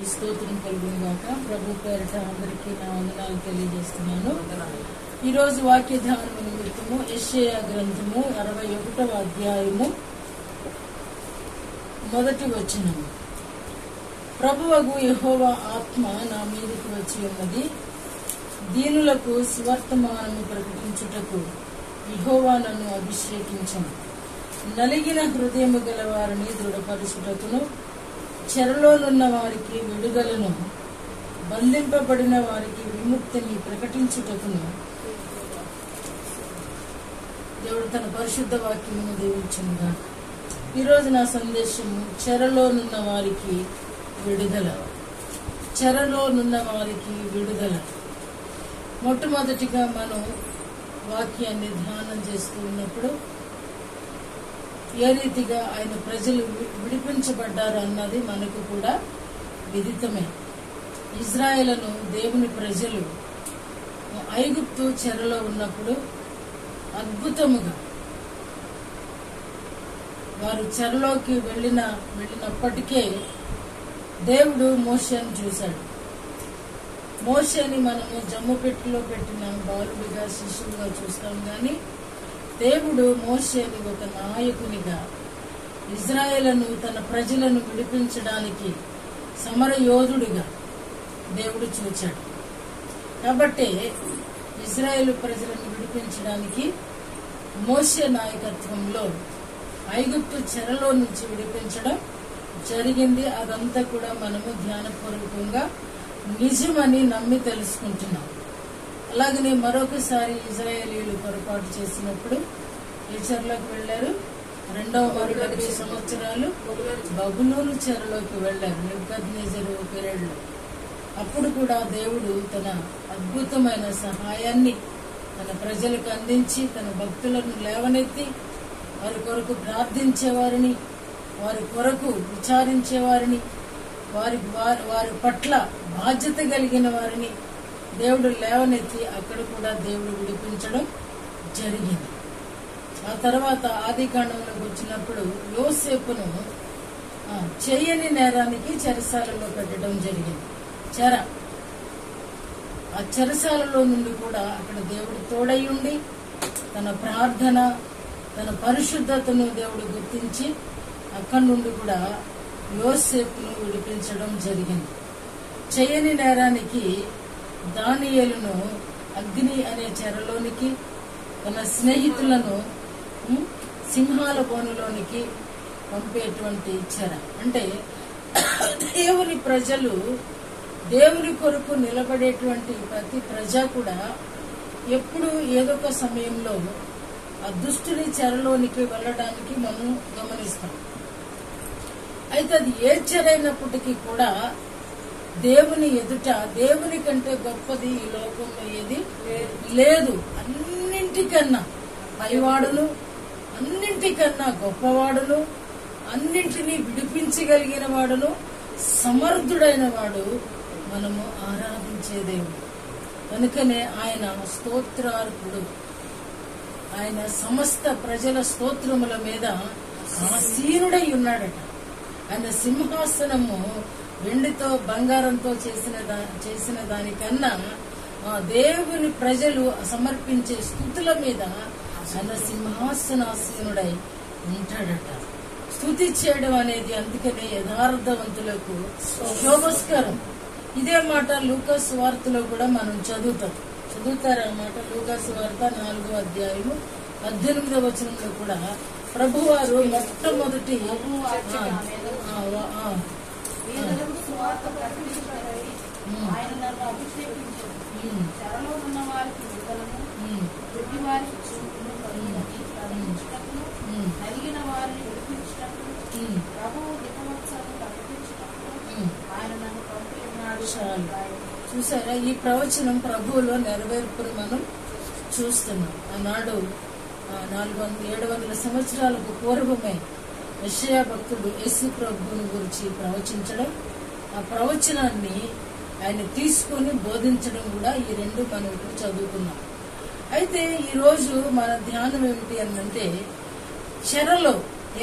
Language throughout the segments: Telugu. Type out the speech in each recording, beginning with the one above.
ఈ స్తోత్రం కలుగును గాక. ప్రభు పేరిట అందరికీ నా వందనాలు తెలియజేస్తున్నాను. ఈ రోజు వాక్య ధ్యానం నిమిత్తము యెషయా గ్రంథము 61వ అధ్యాయము 1వ వచనము. ప్రభువగు యెహోవా ఆత్మ నా మీదకి వచ్చి ఉన్నది, దీనులకు సువర్తమానము ప్రకటించుటకు యెహోవా నన్ను అభిషేకించెను. నలిగిన హృదయము గల వారిని దృఢపరచుటకును, చెరలోనున్న వారికి విడుదలను, బంధింపబడిన వారికి విముక్తిని ప్రకటించుటకును దేవుడు తన పరిశుద్ధ వాక్యమును దీవించునుగా. ఈరోజు నా సందేశము చెరలోనున్న వారికి విడుదల. చెరలోనున్న వారికి విడుదల. మొట్టమొదటిగా మనం వాక్యాన్ని ధ్యానం చేస్తూ ఉన్నప్పుడు ఏ రీతిగా ఆయన ప్రజలు విడిపించబడ్డారు అన్నది మనకు కూడా విదితమే. ఇజ్రాయేలును దేవుని ప్రజలు ఐగుప్తు చెరలో ఉన్నప్పుడు అద్భుతముగా వారు చెరలోకి వెళ్ళినప్పటికే దేవుడు మోషేను చూశాడు. మోషేని మనము జమ్ము పెట్టిలో పెట్టిన బాలుడిగా శిష్యులుగా చూస్తాం, కానీ దేవుడు మోషేని ఒక నాయకునిగా, ఇజ్రాయేలును తన ప్రజలను విడిపించడానికి సమర యోధుడిగా దేవుడు చూచాడు. కాబట్టి ఇజ్రాయేలు ప్రజలను విడిపించడానికి మోషే నాయకత్వంలో ఐగుప్తు చెరలో నుంచి విడిపించడం జరిగింది. అదంతా కూడా మనము ధ్యానపూర్వకంగా నిజమని నమ్మి తెలుసుకుంటున్నాం. అలాగనే మరొకసారి ఇజ్రాయేలీలు పొరపాటు చేసినప్పుడు ఏ చెరలోకి వెళ్లారు? 270 సంవత్సరాలు బబులోను చెరలోకి వెళ్లారు నెబుకద్నెజరు పీరియడ్ లో. అప్పుడు కూడా దేవుడు తన అద్భుతమైన సహాయాన్ని తన ప్రజలకు అందించి తన భక్తులను లేవనెత్తి వారి కొరకు ప్రార్థించేవారిని, వారి కొరకు విచారించేవారిని, వారి పట్ల బాధ్యత కలిగిన వారిని దేవుడు లేవనెత్తి అక్కడ కూడా దేవుడు విడిపించడం జరిగింది. ఆ తర్వాత ఆదికాండంలోకి వచ్చినప్పుడు యోసేపును చేయని నేరానికి చెరసాలలో పెట్టడం జరిగింది. ఆ చెరసాలలో నుండి కూడా అక్కడ దేవుడు తోడై ఉండి తన ప్రార్థన, తన పరిశుద్ధతను దేవుడు గుర్తించి అక్కడి నుండి కూడా యోసేపును విడిపించడం జరిగింది. చేయని నేరానికి దానియేలును అగ్ని అనే చెరలోనికి, తన స్నేహితులను సింహాల బోనులోనికి పంపేటువంటి చెర. అంటే దేవుని ప్రజలు, దేవుని కొరకు నిలబడేటువంటి ప్రతి ప్రజ కూడా ఎప్పుడు ఏదో ఒక సమయంలో ఆ దుష్టుని చెరలోనికి వెళ్ళడానికి మనం గమనిస్తాం. అయితే అది ఏ చెరైనప్పటికీ కూడా దేవుని ఎదుట దేవుని కంటే గొప్పది ఈ లోకంలో ఏది లేదు. అన్నింటికన్నా పైవాడును, అన్నింటికన్నా గొప్పవాడును, అన్నింటినీ విడిపించగలిగిన వాడును, సమర్థుడైన వాడు మనము ఆరాధించే దేవుడు. కనుకనే ఆయన స్తోత్రార్పుడు. ఆయన సమస్త ప్రజల స్తోత్రముల మీద ఆసీనుడై ఉన్నాడట. ఆయన సింహాసనము వెండితో బంగారంతో చేసిన దానికన్నా దేవుని ప్రజలు సమర్పించే స్తుతుల మీద ఆయన సింహాసనాసీనుడై ఉంటాడట. స్తుతి చేయడం అనేది అందుకనే యథార్థవంతులకు శోభస్కరం. ఇదే మాట లూకా సువార్తలో కూడా మనం చదువుతారన్నమాట. లూకా సువార్త 4వ అధ్యాయము 18వ వచనంలో కూడా ప్రభువారు మొట్టమొదటి ఆయన నన్ను అభిషేకించాడు, చెరలో ఉన్న వారికి విడుదలను, గుడ్డి వారికి చూపును కలిగించుటకును, నలిగిన వారిని విడిపించుటకును, ప్రభువు దినోత్సవం ప్రకటించుటకును ఆయన నన్ను పంపి ఉన్నాడు. చూసారా, ఈ ప్రవచనం ప్రభువులో నెరవేర్పును మనం చూస్తున్నాం. ఆనాడు 700 సంవత్సరాలకు పూర్వమే యెషయా భక్తుడు యేసు ప్రభువుని గురించి ప్రవచించడం, ఆ ప్రవచనాన్ని ఆయన తీసుకొని బోధించడం కూడా ఈ రెండు మనం ఇప్పుడు చదువుకున్నాం. అయితే ఈరోజు మన ధ్యానం ఏమిటి అంటే చెరలో,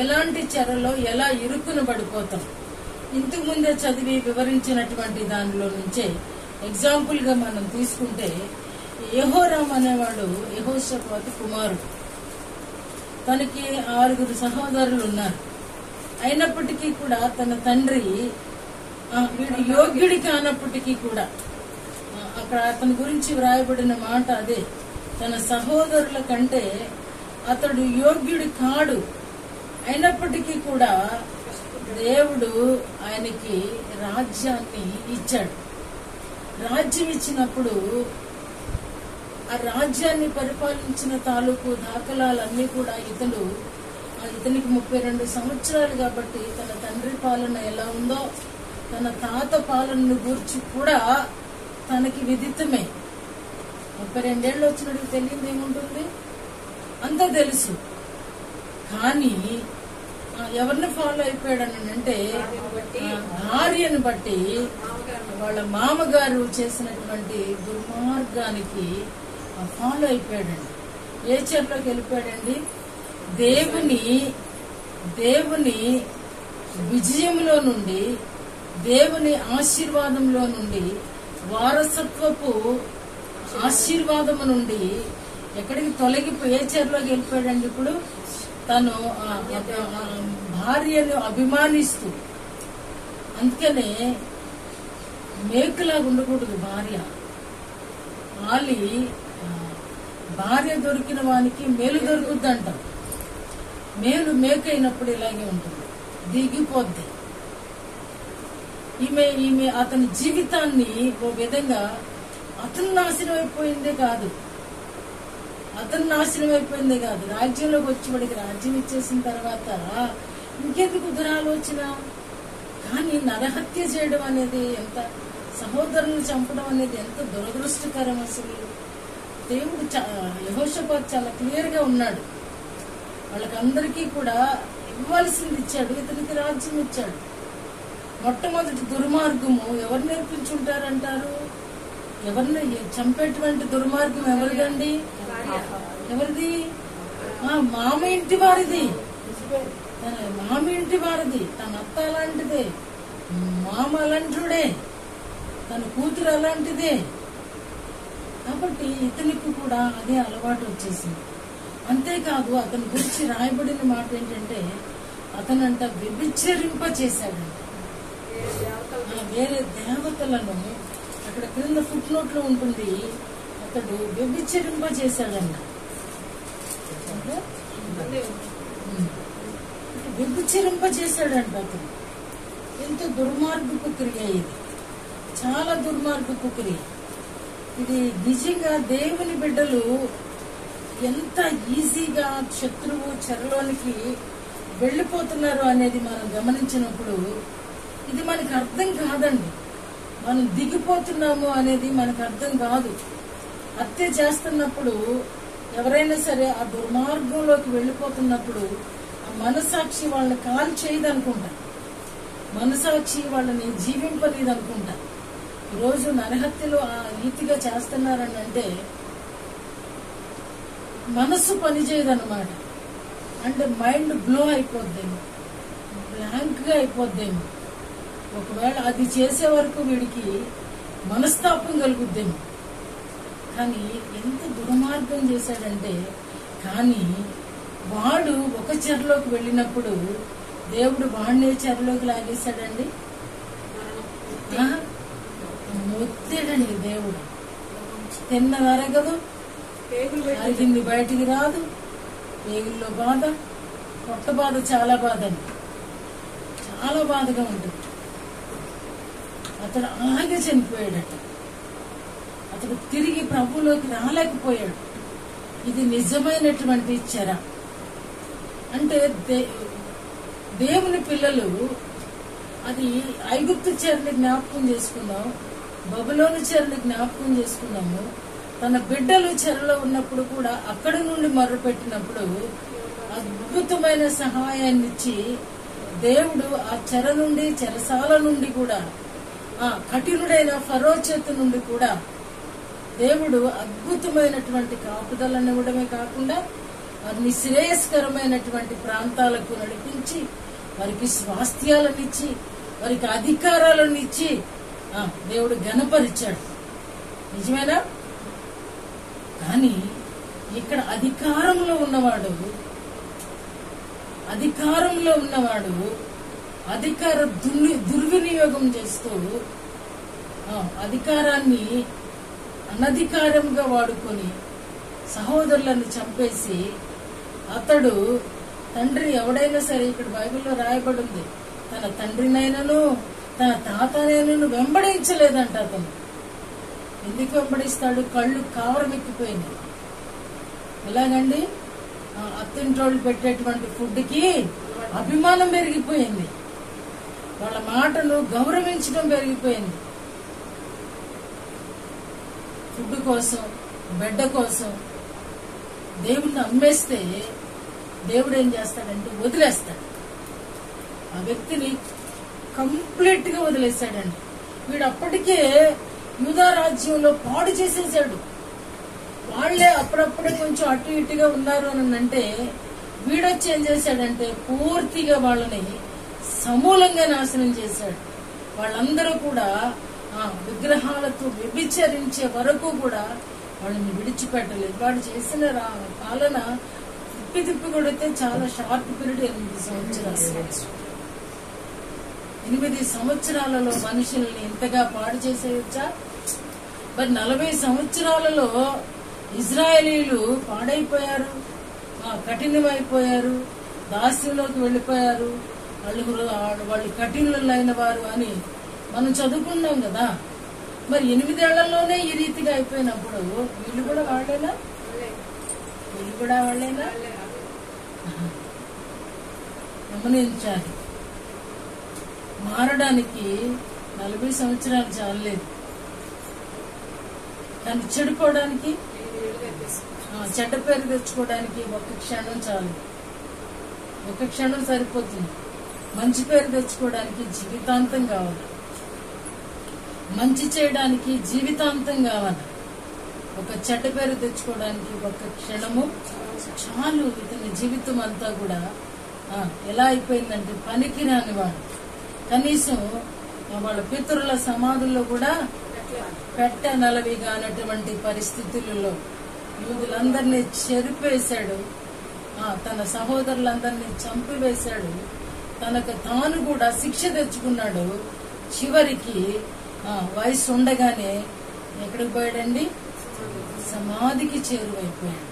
ఎలాంటి చెరలో ఎలా ఇరుక్కున పడిపోతాం, ఇంతకు ముందే చదివి వివరించినటువంటి దానిలో నుంచే ఎగ్జాంపుల్ గా మనం తీసుకుంటే, యెహోరాము అనేవాడు యెహోషాపాతు కుమారుడు. తనకి 6 సహోదరులు ఉన్నారు. అయినప్పటికీ కూడా తన తండ్రి వీడు యోగ్యుడి కానప్పటికీ కూడా, అక్కడ అతని గురించి వ్రాయబడిన మాట అదే, తన సహోదరుల కంటే అతడు యోగ్యుడి కాడు. అయినప్పటికీ కూడా దేవుడు ఆయనకి రాజ్యాన్ని ఇచ్చాడు. రాజ్యం ఇచ్చినప్పుడు ఆ రాజ్యాన్ని పరిపాలించిన తాలూకు దాఖలాలన్నీ కూడా ఇతనికి 32 సంవత్సరాలు కాబట్టి తన తండ్రి పాలన ఎలా ఉందో తన తాత పాలనను గూర్చి కూడా తనకి విదితమే. 32 ఏళ్ళు వచ్చినట్టు తెలియదు ఏముంటుంది, అంతా తెలుసు. కానీ ఎవరిని ఫాలో అయిపోయాడనంటే భార్యను బట్టి వాళ్ళ మామగారు చేసినటువంటి దుర్మార్గానికి ఫాలో అయిపోయాడండి. ఏ చెర్లోకి వెళ్ళిపోయాడండి? దేవుని విజయంలో నుండి, దేవుని ఆశీర్వాదంలో నుండి, వారసత్వపు ఆశీర్వాదము నుండి ఎక్కడికి తొలగిపోయి ఏ చెర్లోకి వెళ్ళిపోయాడండి? ఇప్పుడు తను భార్యను అభిమానిస్తూ, అందుకనే మేకులాగా ఉండకూడదు భార్య. భార్య దొరికిన వానికి మేలు దొరుకుద్ది అంటాం. మేకైనప్పుడు ఇలాగే ఉంటుంది, దిగిపోద్ది. ఈమె అతని జీవితాన్ని ఓ విధంగా అతను నాశనం అయిపోయిందే కాదు, రాజ్యంలోకి వచ్చి వాడికి రాజ్యం ఇచ్చేసిన తర్వాత ఇంకెందుకు దురాలోచన. కానీ నరహత్య చేయడం అనేది ఎంత, సహోదరులను చంపడం అనేది ఎంత దురదృష్టకరం. అసలు దేవుడు యెహోషాపాతు చాలా క్లియర్ గా ఉన్నాడు. వాళ్ళకందరికీ కూడా ఇవ్వాల్సింది ఇచ్చాడు, ఇతనికి రాజ్యం ఇచ్చాడు. మొట్టమొదటి దుర్మార్గము ఎవరు నేర్పించుంటారంటారు? ఎవరిని చంపేటువంటి దుర్మార్గం ఎవరిదండి? ఎవరిది? మామ ఇంటి వారిది. మామ ఇంటి వారిది. తన అత్త అలాంటిదే, మామ అలాంటిదే, తన కూతురు అలాంటిదే. కాబట్టి ఇతనికి కూడా అదే అలవాటు వచ్చేసింది. అంతేకాదు అతని గురించి రాయబడిన మాట ఏంటంటే, అతనంట వ్యభిచరింప చేశాడంట. వేరే దేవతలను, అక్కడ క్రింద ఫుట్ నోట్ లో ఉంటుంది, అతడు వ్యభిచరింప చేశాడంట. వ్యభిచరింప చేశాడంట అతను. ఎంత దుర్మార్గపు క్రియ ఇది, చాలా దుర్మార్గపు క్రియ ఇది. నిజంగా దేవుని బిడ్డలు ఎంత ఈజీగా శత్రువు చెరలోనికి వెళ్లిపోతున్నారు అనేది మనం గమనించినప్పుడు ఇది మనకు అర్థం కాదండి. మనం దిగిపోతున్నాము అనేది మనకు అర్థం కాదు. హత్య చేస్తున్నప్పుడు ఎవరైనా సరే ఆ దుర్మార్గంలోకి వెళ్లిపోతున్నప్పుడు ఆ మనసాక్షి వాళ్ళని కాల్ చేయదనుకుంటా, మనసాక్షి వాళ్ళని జీవింపలేదనుకుంటా. ఈరోజు నరహత్యలు ఆ రీతిగా చేస్తున్నారని అంటే మనస్సు పనిచేయదన్నమాట. అంటే మైండ్ బ్లో అయిపోద్దేమో, బ్లాంక్ గా అయిపోద్దేమో. ఒకవేళ అది చేసే వరకు వీడికి మనస్తాపం కలుగుద్దేమో. కానీ ఎంత దుర్మార్గం చేశాడంటే, కానీ వాడు ఒక చెరలోకి వెళ్ళినప్పుడు దేవుడు వాడినే చెరలోకి లాగేశాడండి, మొత్తేడండి. దేవుడు తిన్నది అరగదు, అరిగింది బయటికి రాదు, పేగుల్లో బాధ, పొట్ట బాధ, చాలా బాధ అండి, చాలా బాధగా ఉంటుంది. అతడు అలాగే చనిపోయాడట. అతడు తిరిగి ప్రభువులోకి రాలేకపోయాడు. ఇది నిజమైనటువంటి చెర. అంటే దేవుని పిల్లలు అది ఐగుప్తు చెరని జ్ఞాపకం చేసుకున్నాం, బబులోను చెరని జ్ఞాపకం చేసుకున్నాము. తన బిడ్డలు చెరలో ఉన్నప్పుడు కూడా అక్కడి నుండి మొర్రపెట్టినప్పుడు అద్భుతమైన సహాయాన్ని ఇచ్చి దేవుడు ఆ చెర నుండి, చెరసాల నుండి కూడా, ఆ కఠినుడైన ఫరో చేతి నుండి కూడా దేవుడు అద్భుతమైనటువంటి కాపుదలను ఇవ్వడమే కాకుండా వారిని శ్రేయస్కరమైనటువంటి ప్రాంతాలకు నడిపించి వారికి స్వాస్థ్యాలనిచ్చి వారికి అధికారాలను ఇచ్చి దేవుడు ఘనపరిచాడు. నిజమేనా? కానీ ఇక్కడ అధికారంలో ఉన్నవాడు అధికార దుర్వినియోగం చేస్తూ అధికారాన్ని అనధికారంగా వాడుకొని సహోదరులను చంపేసి అతడు తండ్రి ఎవడైనా సరే, ఇక్కడ బైబిల్లో రాయబడి ఉంది, తన తండ్రినైనను తన తాతనైనను వెంబడించలేదంట. అతను ఎందుకు వెంబడిస్తాడు? కళ్ళు కావరమెక్కిపోయింది. ఎలాగండి? అత్తింటోళ్ళు పెట్టేటువంటి ఫుడ్కి అభిమానం పెరిగిపోయింది, వాళ్ళ మాటను గౌరవించడం పెరిగిపోయింది. ఫుడ్ కోసం, బిడ్డ కోసం దేవుణ్ణి అమ్మేస్తే దేవుడు ఏం చేస్తాడంటే వదిలేస్తాడు. ఆ వ్యక్తిని కంప్లీట్ గా వదిలేశాడండి. వీడు అప్పటికే యూదా రాజ్యంలో పాడు చేసేసాడు. వాళ్లే అప్పుడప్పుడే కొంచెం అటు ఇటుగా ఉన్నారు అని అంటే వీడొచ్చి ఏం చేశాడంటే పూర్తిగా వాళ్ళని సమూలంగా నాశనం చేశాడు. వాళ్ళందరూ కూడా విగ్రహాలతో వ్యభిచరించే వరకు కూడా వాళ్ళని విడిచిపెట్టలేదు. వాడు చేసిన పాలన తిప్పి కొడితే చాలా షార్ట్ పీరియడ్ 8 సంవత్సరాలు. 8 సంవత్సరాలలో మనుషుల్ని ఇంతగా పాడు చేసేయచ్చా? మరి 40 సంవత్సరాలలో ఇజ్రాయేలీలు పాడైపోయారు, కఠినమైపోయారు, దాస్యంలోకి వెళ్లిపోయారు. వాళ్ళు కఠినులైన వారు అని మనం చదువుకున్నాం కదా. మరి 8 ఏళ్లలోనే ఈ రీతిగా అయిపోయినప్పుడు వీళ్ళు కూడా వాళ్ళేనా? గమనించాలి. మారడానికి 40 సంవత్సరాలు చాలలేదు, కానీ చెడిపోవడానికి, చెడ్డ పేరు తెచ్చుకోవడానికి 1 క్షణం చాలు. 1 క్షణం సరిపోతుంది. మంచి పేరు తెచ్చుకోవడానికి జీవితాంతం కావాలి. మంచి చేయడానికి జీవితాంతం కావాలి. ఒక చెడ్డ పేరు తెచ్చుకోవడానికి 1 క్షణము చాలు. ఇతని జీవితం అంతా కూడా ఎలా అయిపోయిందంటే పనికి రానివాడు. కనీసం వాళ్ళ పితరుల సమాధుల్లో కూడా పెట్టనలవిగా అన్నటువంటి పరిస్థితులలో యూదులందరినీ చెరిపేశాడు. తన సహోదరులందరినీ చంపివేశాడు. తనకు తాను కూడా శిక్ష తెచ్చుకున్నాడు. చివరికి వయసు ఉండగానే ఎక్కడికి పోయాడండి? సమాధికి చేరువైపోయాడు.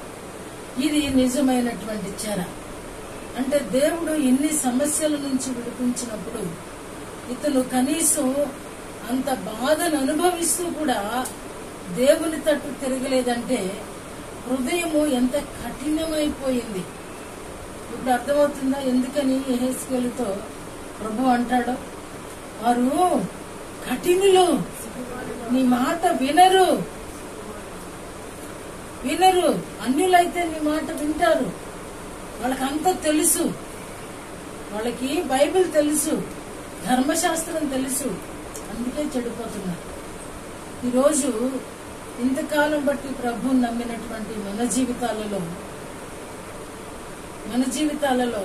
ఇది నిజమైనటువంటి చెర. అంటే దేవుడు ఎన్ని సమస్యల నుంచి విడిపించినప్పుడు ఇతను కనీసం అంత బాధను అనుభవిస్తూ కూడా దేవుని తట్టు తిరగలేదంటే హృదయము ఎంత కఠినమైపోయింది. ఇప్పుడు అర్థమవుతుందా ఎందుకని యెహెజ్కేలుతో ప్రభు అంటాడు, వారు కఠినులు, నీ మాట వినరు. అన్యులైతే నీ మాట వింటారు. వాళ్ళకంతా తెలుసు, వాళ్ళకి బైబిల్ తెలుసు, ధర్మశాస్త్రం తెలుసు, అందుకే చెడిపోతున్నారు. ఈరోజు ఇంతకాలం బట్టి ప్రభువుని నమ్మినటువంటి మన జీవితాలలో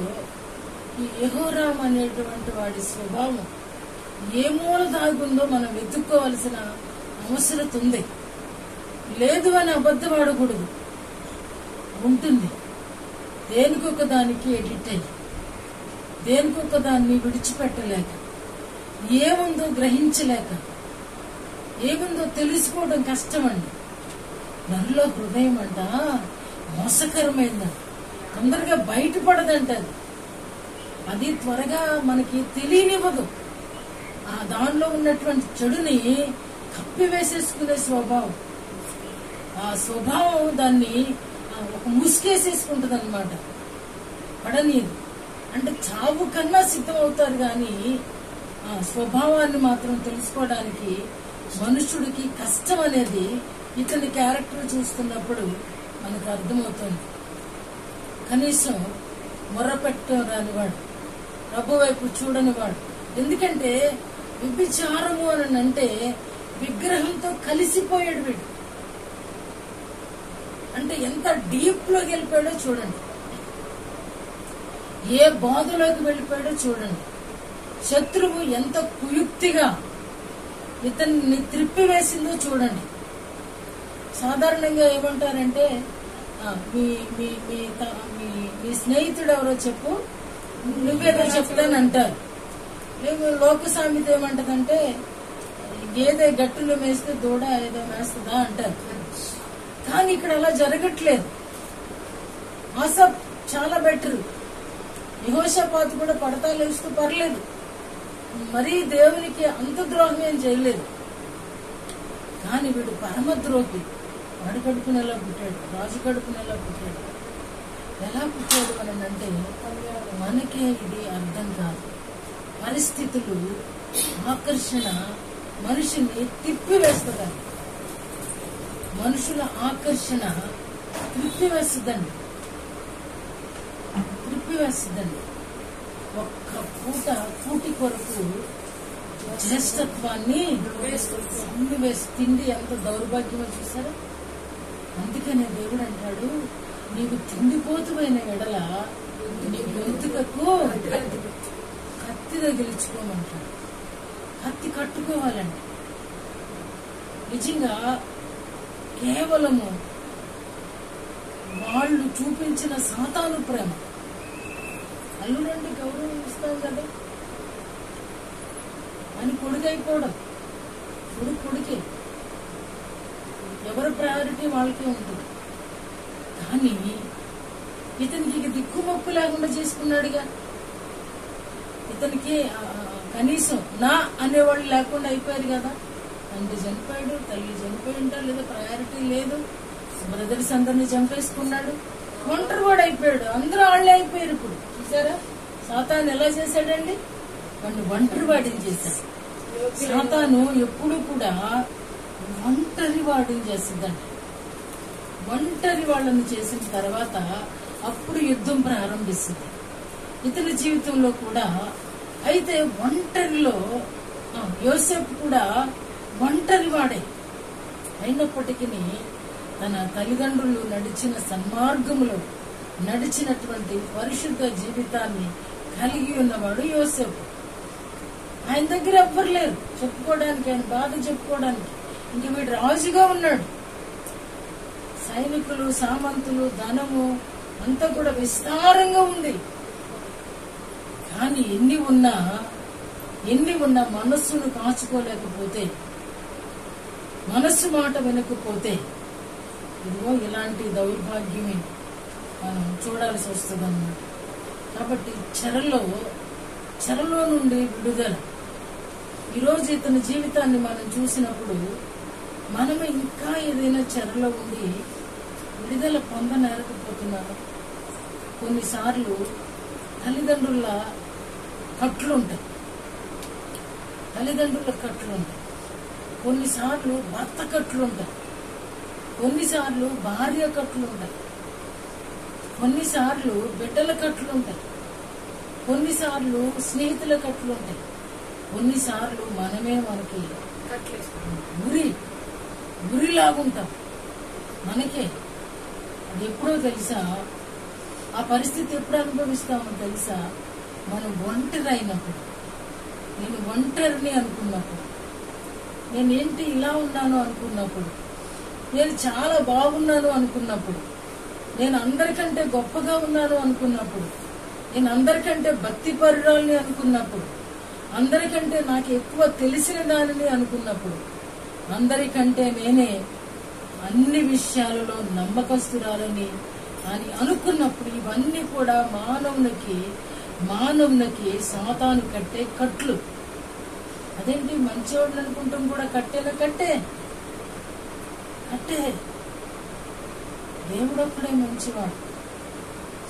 ఈ యెహోరాం అనేటువంటి వాడి స్వభావం ఏ మూల దాగుందో మనం వెతుక్కోవలసిన అవసరం ఉంది. లేదు అని అబద్ధం ఆడకూడదు, ఉంటుంది. దేనికొక దానికి ఎడిట్ అయ్యి, దేనికొక దాన్ని విడిచిపెట్టలేక, ఏముందో గ్రహించలేక, ఏముందో తెలుసుకోవడం కష్టమండి. మనలో హృదయం అంట మోసకరమైందంట, తొందరగా బయటపడదంట. అది త్వరగా మనకి తెలియనివ్వదు. దానిలో ఉన్నటువంటి చెడుని కప్పివేసేసుకునే స్వభావం, ఆ స్వభావం దాన్ని ఒక ముసుకేసేసుకుంటుంది అనమాట. పడనీరు అంటే చావు కన్నా సిద్ధమవుతారు కానీ ఆ స్వభావాన్ని మాత్రం తెలుసుకోవడానికి మనుషుడికి కష్టం అనేది ఇతని క్యారెక్టర్ చూస్తున్నప్పుడు మనకు అర్థమవుతుంది. కనీసం మొర్రపెట్టడం రానివాడు, ప్రభు వైపు చూడనివాడు. ఎందుకంటే వ్యభిచారము అని అంటే విగ్రహంతో కలిసిపోయాడు వీడు. అంటే ఎంత డీప్ లోకి వెళ్ళిపోయాడో చూడండి, ఏ బాధలోకి వెళ్ళిపోయాడో చూడండి. శత్రువు ఎంత కుయుక్తిగా ఇతన్ని త్రిప్పివేసిందో చూడండి. సాధారణంగా ఏమంటారంటే మీ మీ మీ మీ స్నేహితుడు ఎవరో చెప్పు, నువ్వేదో చెప్తానంటారు. లోక సామెత ఏమంటదంటే గేదె గట్టులో మేస్తే దూడ ఏదో మేస్తుందా అంటారు. కానీ ఇక్కడ అలా జరగట్లేదు. ఆసా చాలా బెటర్. యెహోషాపాతు కూడా పడతా లేస్తూ పర్లేదు, మరీ దేవునికి అంత ద్రోహం ఏం చేయలేదు. కానీ వీడు పరమద్రోహి. వాడు కడుపునెలా పుట్టాడు, రాజు కడుపునెలా పుట్టాడు. ఎలా పుట్టాడు అనంటే మనకే ఇది అర్థం కాదు. పరిస్థితులు, ఆకర్షణ మనిషిని తిప్పివేస్తుందండి. మనుషుల ఆకర్షణ త్రిప్పివేస్తుందండి. ఒక్క పూటి కొరకు జ్యేష్ఠత్వాన్ని వేసి తిండి ఎంత దౌర్భాగ్యమో చూసారా. అందుకనే దేవుడు అంటాడు, నీవు తిండిపోతువైన ఎడల నీ గొంతుకకు కత్తి తగిలించుకోమంటాడు. కత్తి కట్టుకోవాలండి. నిజంగా కేవలము వాళ్ళు చూపించిన సాతాను ప్రేమ. అల్లుడంటే గౌరవం ఇస్తాం కదా అని కొడుకైపోవడం. కొడుకే, ఎవరి ప్రయారిటీ వాళ్ళకే ఉంటుంది. కానీ ఇతనికి ఇక దిక్కుమొక్కు లేకుండా చేసుకున్నాడుగా. ఇతనికి కనీసం నా అనేవాళ్ళు లేకుండా అయిపోయారు కదా. తండ్రి చనిపోయాడు, తల్లి చనిపోయి ఉంటారు, లేదా ప్రయారిటీ లేదు. బ్రదర్స్ అందరినీ చంపేసుకున్నాడు, ఒంటరి వాడు అయిపోయాడు. అందరూ వాళ్ళే అయిపోయారు. ఇప్పుడు చూసారా సాతాను ఎలా చేశాడండి, వాడిని ఒంటరి వాడిని చేశాడు. సాతాను ఎప్పుడు కూడా ఒంటరి వాడిని చేస్తుందండి. ఒంటరి వాళ్ళని చేసిన తర్వాత అప్పుడు యుద్ధం ప్రారంభిస్తుంది ఇతని జీవితంలో కూడా. అయితే ఒంటరిలో యోసేపు కూడా ఒంటరి వాడే అయినప్పటికీ తన తల్లిదండ్రులు నడిచిన సన్మార్గములో నడిచినటువంటి పరిశుద్ధ జీవితాన్ని కలిగి ఉన్నవాడు యోసేపు. ఆయన దగ్గర ఎవ్వరు లేరు చెప్పుకోవడానికి, ఆయన బాధ చెప్పుకోవడానికి. ఇంక వీడు రాజుగా ఉన్నాడు. సైనికులు, సామంతులు, ధనము అంతా కూడా విస్తారంగా ఉంది. కానీ ఎన్ని ఉన్నా మనస్సును కాచుకోలేకపోతే, మనస్సు మాట వినకపోతే ఇదిగో ఇలాంటి దౌర్భాగ్యమే మనం చూడాల్సి వస్తుంది అన్నమాట. కాబట్టి చెరలో నుండి విడుదల. ఈరోజు ఇతని జీవితాన్ని మనం చూసినప్పుడు మనమే ఇంకా ఏదైనా చెరలో ఉండి విడుదల పొందనేరకపోతున్నాము. కొన్నిసార్లు తల్లిదండ్రుల కట్లుంటాయి, కొన్నిసార్లు భర్త కట్లుంటాయి, కొన్నిసార్లు భార్య కట్లుంటాయి, కొన్నిసార్లు బిడ్డల కట్లుంటాయి, కొన్నిసార్లు స్నేహితుల కట్లుంటాయి, కొన్నిసార్లు మనమే మనకి గురిలాగుంటాం. మనకే అది ఎప్పుడో తెలుసా, ఆ పరిస్థితి ఎప్పుడు అనుభవిస్తామో తెలుసా, మనం ఒంటరి అయినప్పుడు. నేను ఒంటరిని అనుకున్నప్పుడు, నేనేంటి ఇలా ఉన్నాను అనుకున్నప్పుడు, నేను చాలా బాగున్నాను అనుకున్నప్పుడు, నేను అందరికంటే గొప్పగా ఉన్నాను అనుకున్నప్పుడు, నేను అందరికంటే భక్తిపరురాల్ని అనుకున్నప్పుడు, అందరికంటే నాకు ఎక్కువ తెలిసిన దానిని అనుకున్నప్పుడు, అందరికంటే నేనే అన్ని విషయాలలో నమ్మకస్తురాలని అని అనుకున్నప్పుడు, ఇవన్నీ కూడా మానవునికి సాతాను కట్టే కట్లు. అదేంటి మంచివాళ్ళు అనుకుంటాం కూడా కట్టే దేవుడొక్కడే మంచివాడు,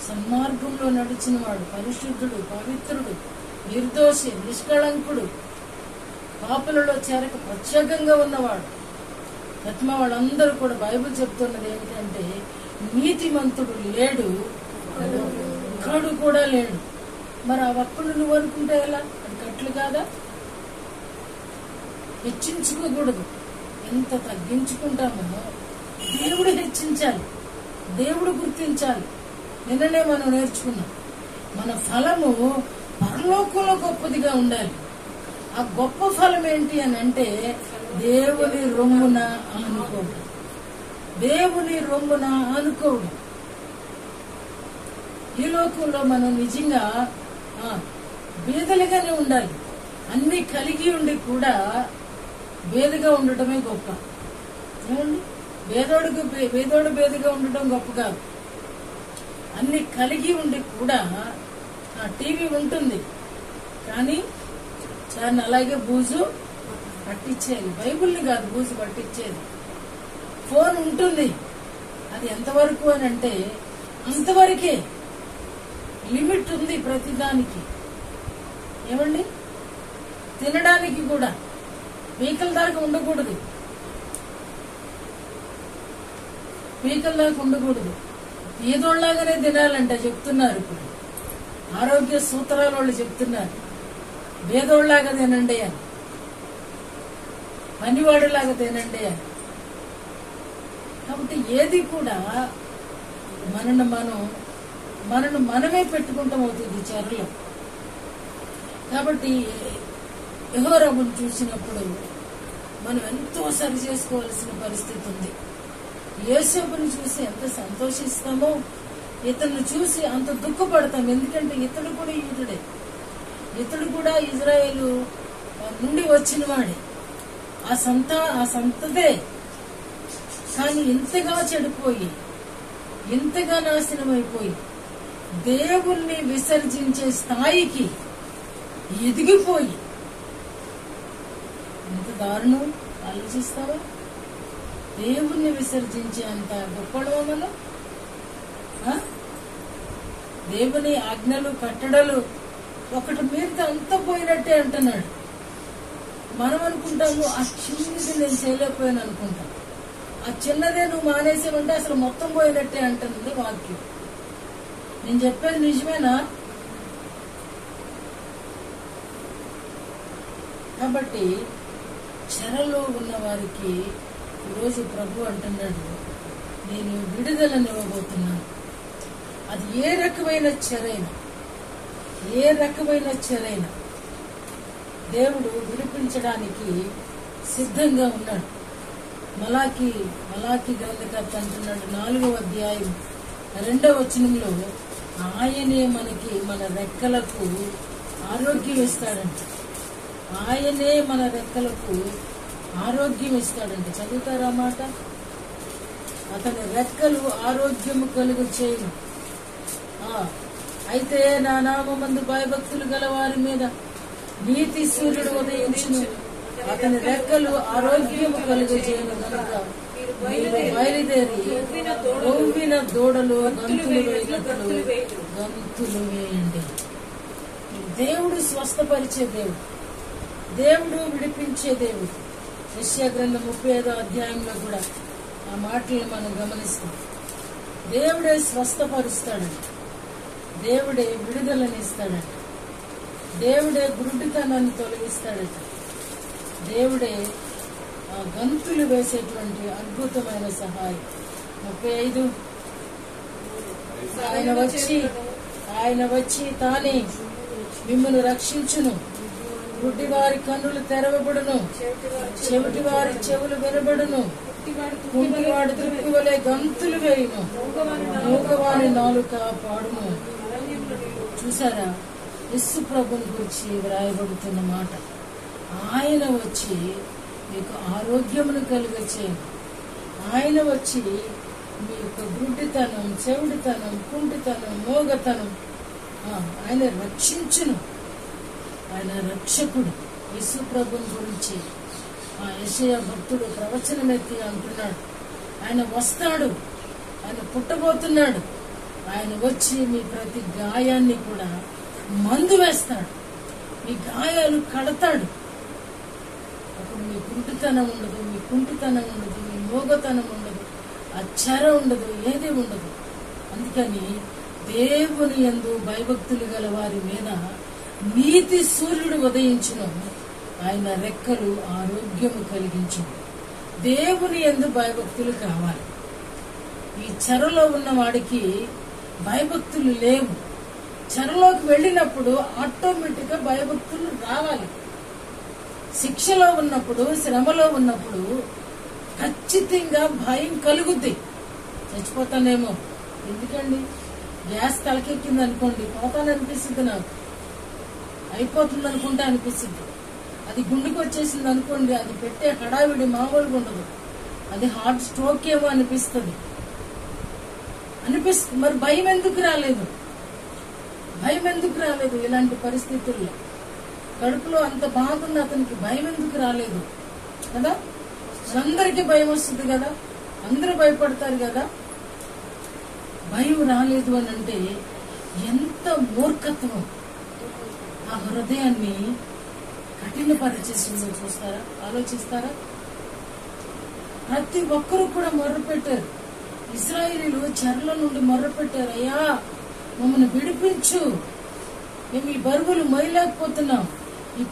సన్మార్గంలో నడిచినవాడు, పరిశుద్ధుడు, పవిత్రుడు, నిర్దోషి, నిష్కళంకుడు, పాపులలో చేరక ప్రత్యేకంగా ఉన్నవాడు. ఆత్మ వాళ్ళందరూ కూడా బైబిల్ చెప్తున్నది ఏమిటంటే, నీతిమంతుడు లేడు, ఒక్కడు కూడా లేడు. మరి ఆ ఒక్కడు నువ్వు అనుకుంటే ఎలా? అది కట్లు కాదా? హెచ్చించుకోకూడదు. ఎంత తగ్గించుకుంటామో దేవుడు హెచ్చించాలి, దేవుడు గుర్తించాలి. నిన్ననే మనం నేర్చుకున్నాం, మన ఫలము పరలోకంలో గొప్పదిగా ఉండాలి. ఆ గొప్ప ఫలం ఏంటి అని అంటే దేవుని రొమ్మున ఆనుకోవడం. దేవుని రొమ్మున ఆనుకోవడం. ఈ లోకంలో మనం నిజంగా బీదలుగానే ఉండాలి. అన్ని కలిగి ఉండి కూడా బేదగా ఉండటమే గొప్ప. ఏమండి, బేదోడు బేదగా ఉండటం గొప్ప కాదు. అన్ని కలిగి ఉండి కూడా టీవీ ఉంటుంది కానీ దాన్ని అలాగే బూజు పట్టించేది. బైబిల్ని కాదు బూజు పట్టించేది. ఫోన్ ఉంటుంది, అది ఎంతవరకు అని అంటే అంతవరకే. లిమిట్ ఉంది ప్రతిదానికి. ఏమండి, తినడానికి కూడా పీకల దాకా ఉండకూడదు. ఏదోళ్ళలాగానే తినాలంట చెప్తున్నారు. ఇప్పుడు ఆరోగ్య సూత్రాల వాళ్ళు చెప్తున్నారు భేదోళ్ళలాగా తినండి అని, పనివాడిలాగా తినండి అని. కాబట్టి ఏది కూడా మనను మనమే పెట్టుకుంటాం అవుతుంది చెరలో. కాబట్టి యెహోరామును చూసినప్పుడు మనం ఎంతో సరి చేసుకోవాల్సిన పరిస్థితి ఉంది. యోసేపుని చూసి ఎంత సంతోషిస్తామో ఇతన్ని చూసి అంత దుఃఖపడతాం. ఎందుకంటే ఇతడు కూడా యూదుడే, ఇతడు కూడా ఇజ్రాయేలు నుండి వచ్చిన వాడే, ఆ సంతదే. కానీ ఇంతగా చెడిపోయి, ఇంతగా నాశనమైపోయి, దేవుణ్ణి విసర్జించే స్థాయికి ఎదిగిపోయి, ఎంత దారుణం ఆలోచిస్తావా? దేవుణ్ణి విసర్జించే అంత గొప్పడమా మనం? దేవుని ఆజ్ఞలు కట్టడలు ఒకటి మీరితే అంత పోయినట్టే అంటున్నాడు. మనం అనుకుంటాము ఆ చిన్నది నేను చేయలేకపోయాను అనుకుంటాం. ఆ చిన్నదే నువ్వు మానేసావంటే అసలు మొత్తం పోయినట్టే అంటుంది వాక్యం. నేను చెప్పేది నిజమేనా? కాబట్టి చెరలో ఉన్న వారికి ఈరోజు ప్రభు అంటున్నాడు, నేను విడుదలనివ్వబోతున్నాను. అది ఏ రకమైన చెరైనా దేవుడు విడిపించడానికి సిద్ధంగా ఉన్నాడు. మలాకి గ్రంథకర్త అంటున్నాడు 4వ అధ్యాయం 2వ వచనంలో, ఆయనే మనకి మన రెక్కలకు ఆరోగ్యం ఇస్తాడంట. ఆయనే మన రెక్కలకు ఆరోగ్యం ఇస్తాడంట. చదువుతారా మాట? అతని రెక్కలు ఆరోగ్యము కలుగు చేయను. అయితే నా నామమందు భయభక్తులు గల వారి మీద నీతి సూర్యుడు ఉదయించును. అతని రెక్కలు ఆరోగ్యము కలుగు చేయను కనుక మీరు బయలుదేరి కొవ్విన దూడలు గంతులు వేయండి. దేవుడు స్వస్థపరిచే దేవుడు, దేవుడు విడిపించే దేవుడు. యెషయా గ్రంథం 35వ అధ్యాయంలో కూడా ఆ మాటలు మనం గమనిస్తాం. దేవుడే స్వస్థపరుస్తాడంట, దేవుడే విడుదలనిస్తాడంట, దేవుడే గురుడితనాన్ని తొలగిస్తాడట, దేవుడే గంతులు వేసేటువంటి అద్భుతమైన సహాయం. 35 ఆయన వచ్చి తానే మిమ్మల్ని రక్షించును. గుడ్డివారి కన్నులు తెరవబడును, చెవిటివారి చెవులు వినబడును, కుంటివాడి త్రిప్పివలే గంతులు వేయును, మూగవారి నాలుక పాడును. చూసారా యేసు ప్రభుని గురించి వ్రాయబడుతున్న మాట? ఆయన వచ్చి మీకు ఆరోగ్యమును కలిగచేయను. ఆయన వచ్చి మీ యొక్క గుడ్డితనం, చెవిడితనం, కుంటితనం, మోగతనం ఆయన రక్షించును. ఆయన రక్షకుడు. యేసు ప్రభుని గురించి యెషయా భక్తుడు ప్రవచనమెత్తి అంటున్నాడు, ఆయన వస్తాడు, ఆయన పుట్టబోతున్నాడు, ఆయన వచ్చి మీ ప్రతి గాయాన్ని కూడా మందు వేస్తాడు, మీ గాయాలు కడతాడు. అప్పుడు మీ గుడ్డితనం ఉండదు, మీ కుంటితనం ఉండదు, మీ మోగతనం ఉండదు, అచ్చర ఉండదు, ఏది ఉండదు. అందుకని దేవుని యందు భయభక్తులు గల వారి మీద నీతి సూర్యుడు ఉదయించును, ఆయన రెక్కలు ఆరోగ్యము కలిగించును. దేవుని యందు భయభక్తులు కావాలి. ఈ చెరలో ఉన్న వాడికి భయభక్తులు లేవు. చెరలోకి వెళ్ళినప్పుడు ఆటోమేటిక్ గా భయభక్తులు రావాలి. శిక్షలో ఉన్నప్పుడు, శ్రమలో ఉన్నప్పుడు ఖచ్చితంగా భయం కలుగుద్ది. చచ్చిపోతానేమో, ఎందుకండి గ్యాస్ తలకెక్కింది అనుకోండి, పోతాననిపిస్తుంది, నాకు అయిపోతుంది అనుకుంటా అనిపిస్తుంది. అది గుండెకి వచ్చేసింది అనుకోండి, అది పెట్టే హడావిడి మామూలుగా ఉండదు. అది హార్ట్ స్ట్రోక్ ఏమో అనిపిస్తుంది. మరి భయం ఎందుకు రాలేదు? భయం ఎందుకు రాలేదు? ఇలాంటి పరిస్థితుల్లో కడుపులో అంత బాగుంది అతనికి, భయం ఎందుకు రాలేదు కదా? అందరికీ భయం వస్తుంది కదా, అందరూ భయపడతారు కదా. భయం రాలేదు అని అంటే ఎంత మూర్ఖత్వం! ఆ హృదయాన్ని కఠినపరిచేసిందో చూస్తారా, ఆలోచిస్తారా? ప్రతి ఒక్కరూ కూడా మొర్రపెట్టారు. ఇశ్రాయేలీయులు చెరల నుండి మొర్రపెట్టారు, అయ్యా మమ్మల్ని విడిపించు, మేము ఈ బరువులు మోయలేకపోతున్నాం, ఈ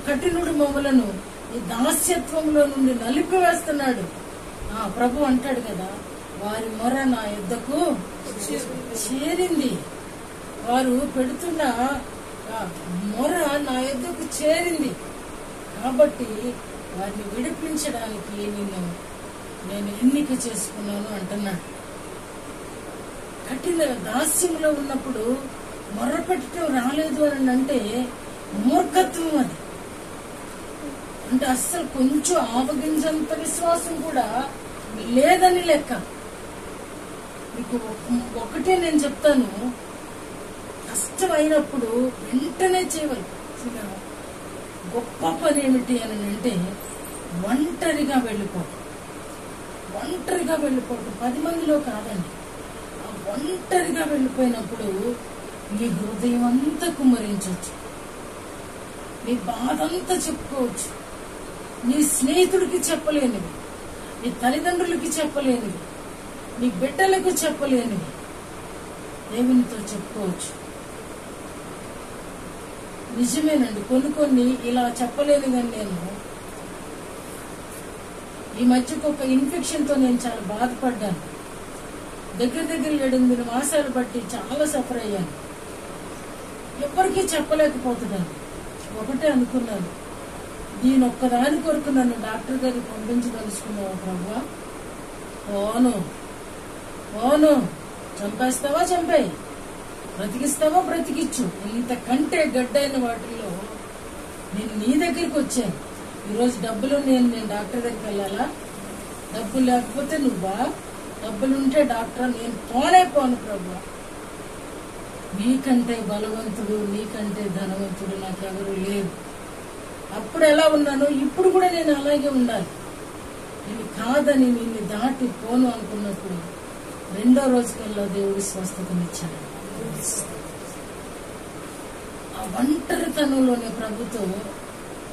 కఠినుడు మమ్మలను ఈ దాస్యత్వంలో నుండి నలిపివేస్తున్నాడు. ప్రభు అంటాడు కదా, వారి మొర నా యొద్దకు చేరింది. వారు పెడుతున్న మొర నా యొద్దకు చేరింది కాబట్టి వారిని విడిపించడానికి నేను ఎన్నిక చేసుకున్నాను అంటున్నాడు. కఠిన దాస్యంలో ఉన్నప్పుడు మొర్ర పెట్టడం రాలేదు అని అంటే మూర్ఖత్వం. అది అంటే అస్సలు కొంచెం ఆవగింజంత విశ్వాసం కూడా లేదని లెక్క. మీకు ఒకటే నేను చెప్తాను, కష్టమైనప్పుడు వెంటనే చేయవాలి. గొప్ప పని ఏమిటి అని అంటే ఒంటరిగా వెళ్ళిపోవడం. ఒంటరిగా వెళ్ళిపోవడం 10 మందిలో కాదండి. ఆ ఒంటరిగా వెళ్ళిపోయినప్పుడు మీ హృదయం అంతా కుమ్మరించవచ్చు, మీ బాధ అంతా చెప్పుకోవచ్చు. నీ స్నేహితుడికి చెప్పలేనివి, నీ తల్లిదండ్రులకి చెప్పలేనివి, నీ బిడ్డలకు చెప్పలేనివి దేవునితో చెప్పుకోవచ్చు. నిజమేనండి, కొన్ని ఇలా చెప్పలేనిదని నేను ఈ మధ్యకు ఒక ఇన్ఫెక్షన్ తో నేను చాలా బాధపడ్డాను. దగ్గర 8 మాసాలు బట్టి చాలా సఫర్ అయ్యాను. ఎవరికీ చెప్పలేకపోతున్నాను. ఒకటే అనుకున్నాను, దీని ఒక్కదాని కొరకు నన్ను డాక్టర్ గారికి పంపించదలుచుకున్నావా ప్రభువా? ఓను చంపేస్తావా చంపేయి, బ్రతికిస్తావా బ్రతికిచ్చు. ఇంతకంటే గడ్డైన వాటిల్లో నేను నీ దగ్గరికి వచ్చాను. ఈరోజు డబ్బులు నేను డాక్టర్ దగ్గరికి వెళ్ళాలా? డబ్బులు లేకపోతే నువ్వా? డబ్బులుంటే డాక్టర్? నేను పోను ప్రభువా. నీకంటే బలవంతుడు, నీకంటే ధనవంతుడు నాకెవరు లేరు. అప్పుడు ఎలా ఉన్నానో ఇప్పుడు కూడా నేను అలాగే ఉండాలి. నేను కాదని నిన్ను దాటి పోను అనుకున్నప్పుడు 2వ రోజుకల్లా దేవుడు స్వస్థతనిచ్చాడు. ఆ ఒంటరితనంలోనే ప్రభుతో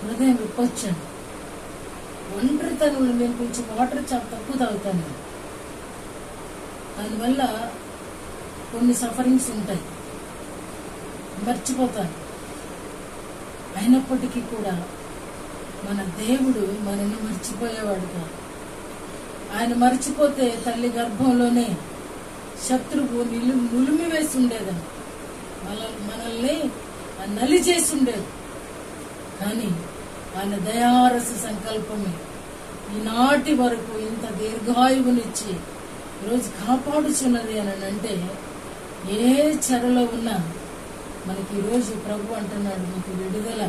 హృదయం విప్పొచ్చాను. ఒంటరితనంలో నేను కొంచెం వాటర్ చాలా తక్కువ తాగుతాను. దానివల్ల కొన్ని సఫరింగ్స్ ఉంటాయి, మర్చిపోతాను. అయినప్పటికీ కూడా మన దేవుడు మనల్ని మర్చిపోయేవాడు కాదు. ఆయన మర్చిపోతే తల్లి గర్భంలోనే శత్రువు నులిమి వేసి ఉండేదని, మనల్ని నలి చేసి ఉండేది. కానీ ఆయన దయారస సంకల్పమే ఈనాటి వరకు ఇంత దీర్ఘాయువునిచ్చి ఈరోజు కాపాడుచున్నది అని అంటే, ఏ చెరలో ఉన్నా మనకి ఈరోజు ప్రభు అంటున్నాడు మీకు విడుదల.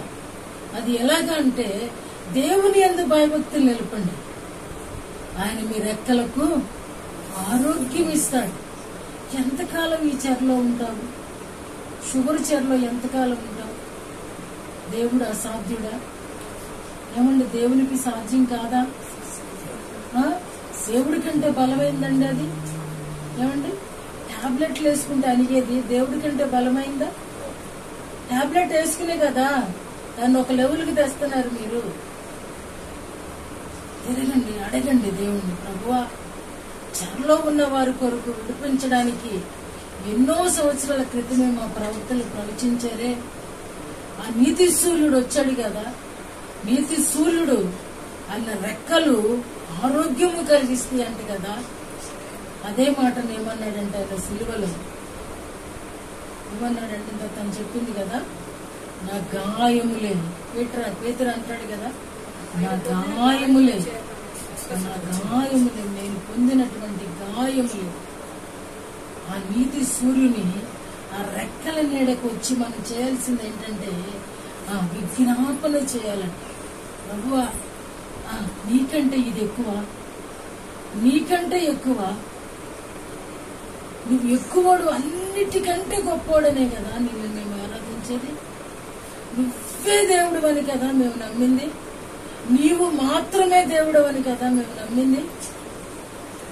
అది ఎలాగా అంటే దేవుని యందు భయభక్తులు నిలపండి, ఆయన మీ రెక్కలకు ఆరోగ్యం ఇస్తాడు. ఎంతకాలం ఈ చెరలో ఉంటావు? షుగర్ చెరలో ఎంతకాలం ఉంటావు? దేవుడు అసాధ్యుడా? ఏమండి, దేవునికి సాధ్యం కాదా? దేవుడి కంటే బలమైందండి అది. ఏమండి, టాబ్లెట్లు వేసుకుంటే అనిగేది దేవుడి కంటే బలమైందా? టాబ్లెట్ వేసుకునే కదా దాన్ని ఒక లెవెల్కి తెస్తున్నారు మీరు. తిరగండి, అడగండి దేవుణ్ణి, ప్రభువా చెరలో ఉన్న వారి కొరకు విడిపించడానికి ఎన్నో సంవత్సరాల క్రితమే మా ప్రవక్తలు ప్రవచించారే. ఆ నీతి సూర్యుడు వచ్చాడు కదా, నీతి సూర్యుడు ఆయన రెక్కలు ఆరోగ్యము కలిగిస్తాయి అంట కదా. అదే మాటను ఏమన్నాడంటే ఆయన సిలువలో, ఏమన్నాడంటే తను చెప్పింది కదా, నా గాయములే, పేతురు అంటాడు కదా, నా గాయములే నేను పొందినటువంటి గాయములే. ఆ నీతి సూర్యుని ఆ రెక్కల నీడకు వచ్చి మనం చేయాల్సింది ఏంటంటే ఆ విజ్ఞాపన చేయాలంట. ప్రభువా, నీకంటే ఇది ఎక్కువ, నీకంటే ఎక్కువ, నువ్వు ఎక్కువడు, అన్నిటికంటే గొప్పవాడనే కదా నువ్వు మేము ఆరాధించేది. నువ్వే దేవుడు అని కదా మేము నమ్మింది, నీవు మాత్రమే దేవుడు అని కదా మేము నమ్మింది.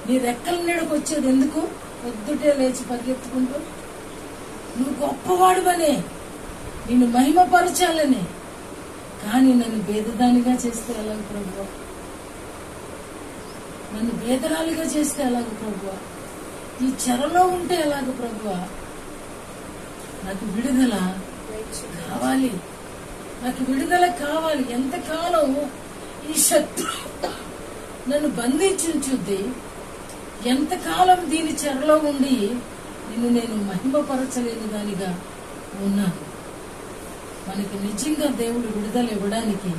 నీ రెక్కల నీడకు వచ్చేది ఎందుకు? పొద్దుటే లేచి పరిగెత్తుకుంటూ నువ్వు గొప్పవాడువనే, నిన్ను మహిమపరచాలనే. కానీ నన్ను భేదదానిగా చేస్తే ఎలాగ ప్రభువా? నన్ను భేదరాలుగా చేస్తే ఎలాగ ప్రభువా? ఈ చెరలో ఉంటే ఎలాగ ప్రభువా? నాకు విడుదల కావాలి, నాకు విడుదల కావాలి. ఎంతకాలం ఈ శత్రు నన్ను బంధించుంచుద్ది, ఎంతకాలం దీని చెరలో ఉండి నిన్ను నేను మహిమపరచలేని దానిగా ఉన్నాను. మనకి నిజంగా దేవుడు విడుదల ఇవ్వడానికి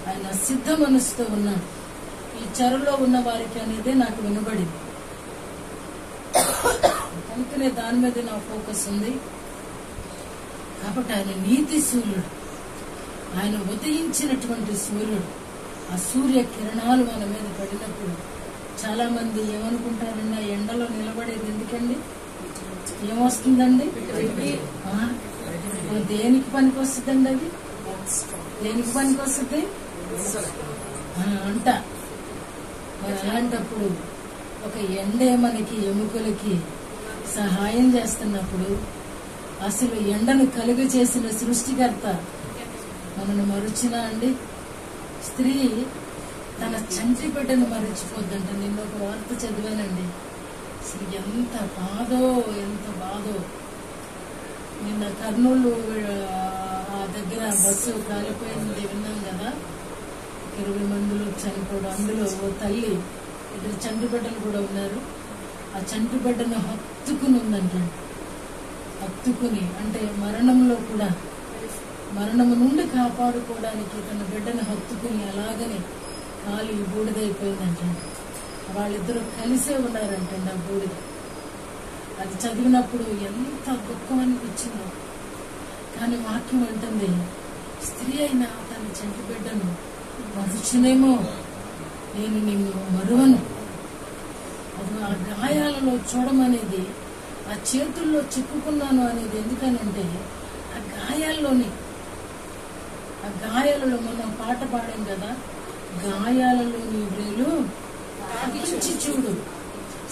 ఆయన సిద్ధ మనసుతో ఉన్నాడు. ఈ చెరలో ఉన్న వారికి అనేదే నాకు వినబడింది, కనుకనే దాని మీద నా ఫోకస్ ఉంది. కాబట్టి ఆయన నీతి సూర్యుడు, ఆయన ఉదయించినటువంటి సూర్యుడు. ఆ సూర్య కిరణాలు మన మీద పడినప్పుడు చాలా మంది ఏమనుకుంటారండి, ఆ ఎండలో నిలబడేది ఎందుకండి? ఏమొస్తుందండి? దేనికి పనికి వస్తుందండి? అది దేనికి పనికి వస్తుంది అంట. మరి అలాంటప్పుడు ఒక ఎండే మనకి ఎముకలకి సహాయం చేస్తున్నప్పుడు అసలు ఎండను కలుగ చేసిన సృష్టికర్త మనను మరుచినా అండి? స్త్రీ తన చంటి బిడ్డను మరచిపోద్దంట. నిన్న ఒక వార్త చదివానండి, అసలు ఎంత బాధో, ఎంత బాధో. నిన్న కర్నూలు ఆ దగ్గర బస్సు కాలిపోయింది విన్నాం కదా, 20 మందిలో చనిపోవడం. అందులో ఓ తల్లి, 2 చంటి బిడ్డలు కూడా ఉన్నారు. ఆ చంటి బిడ్డను హత్తుకుని ఉందంట. హత్తుకుని అంటే మరణంలో కూడా, మరణము నుండి కాపాడుకోవడానికి తన బిడ్డను హత్తుకుని అలాగనే కాలి బూడిదైపోయిందంట. వాళ్ళిద్దరూ కలిసే ఉన్నారంటండి ఆ బూడిద. అది చదివినప్పుడు ఎంత దుఃఖం అనిపించిందో. కానీ వాక్యం అంటుంది, స్త్రీ అయినా తన చంటి బిడ్డను మరుచునేమో, నేను నిన్ను మరువను. అది ఆ గాయాలలో చూడమనేది, ఆ చేతుల్లో చిక్కుకున్నాను అనేది ఎందుకనంటే ఆ గాయాల్లోనే, ఆ గాయాలలో మనం పాట పాడాం కదా, గాయాలలో నీ వ్రేలు తాకించి చూడు.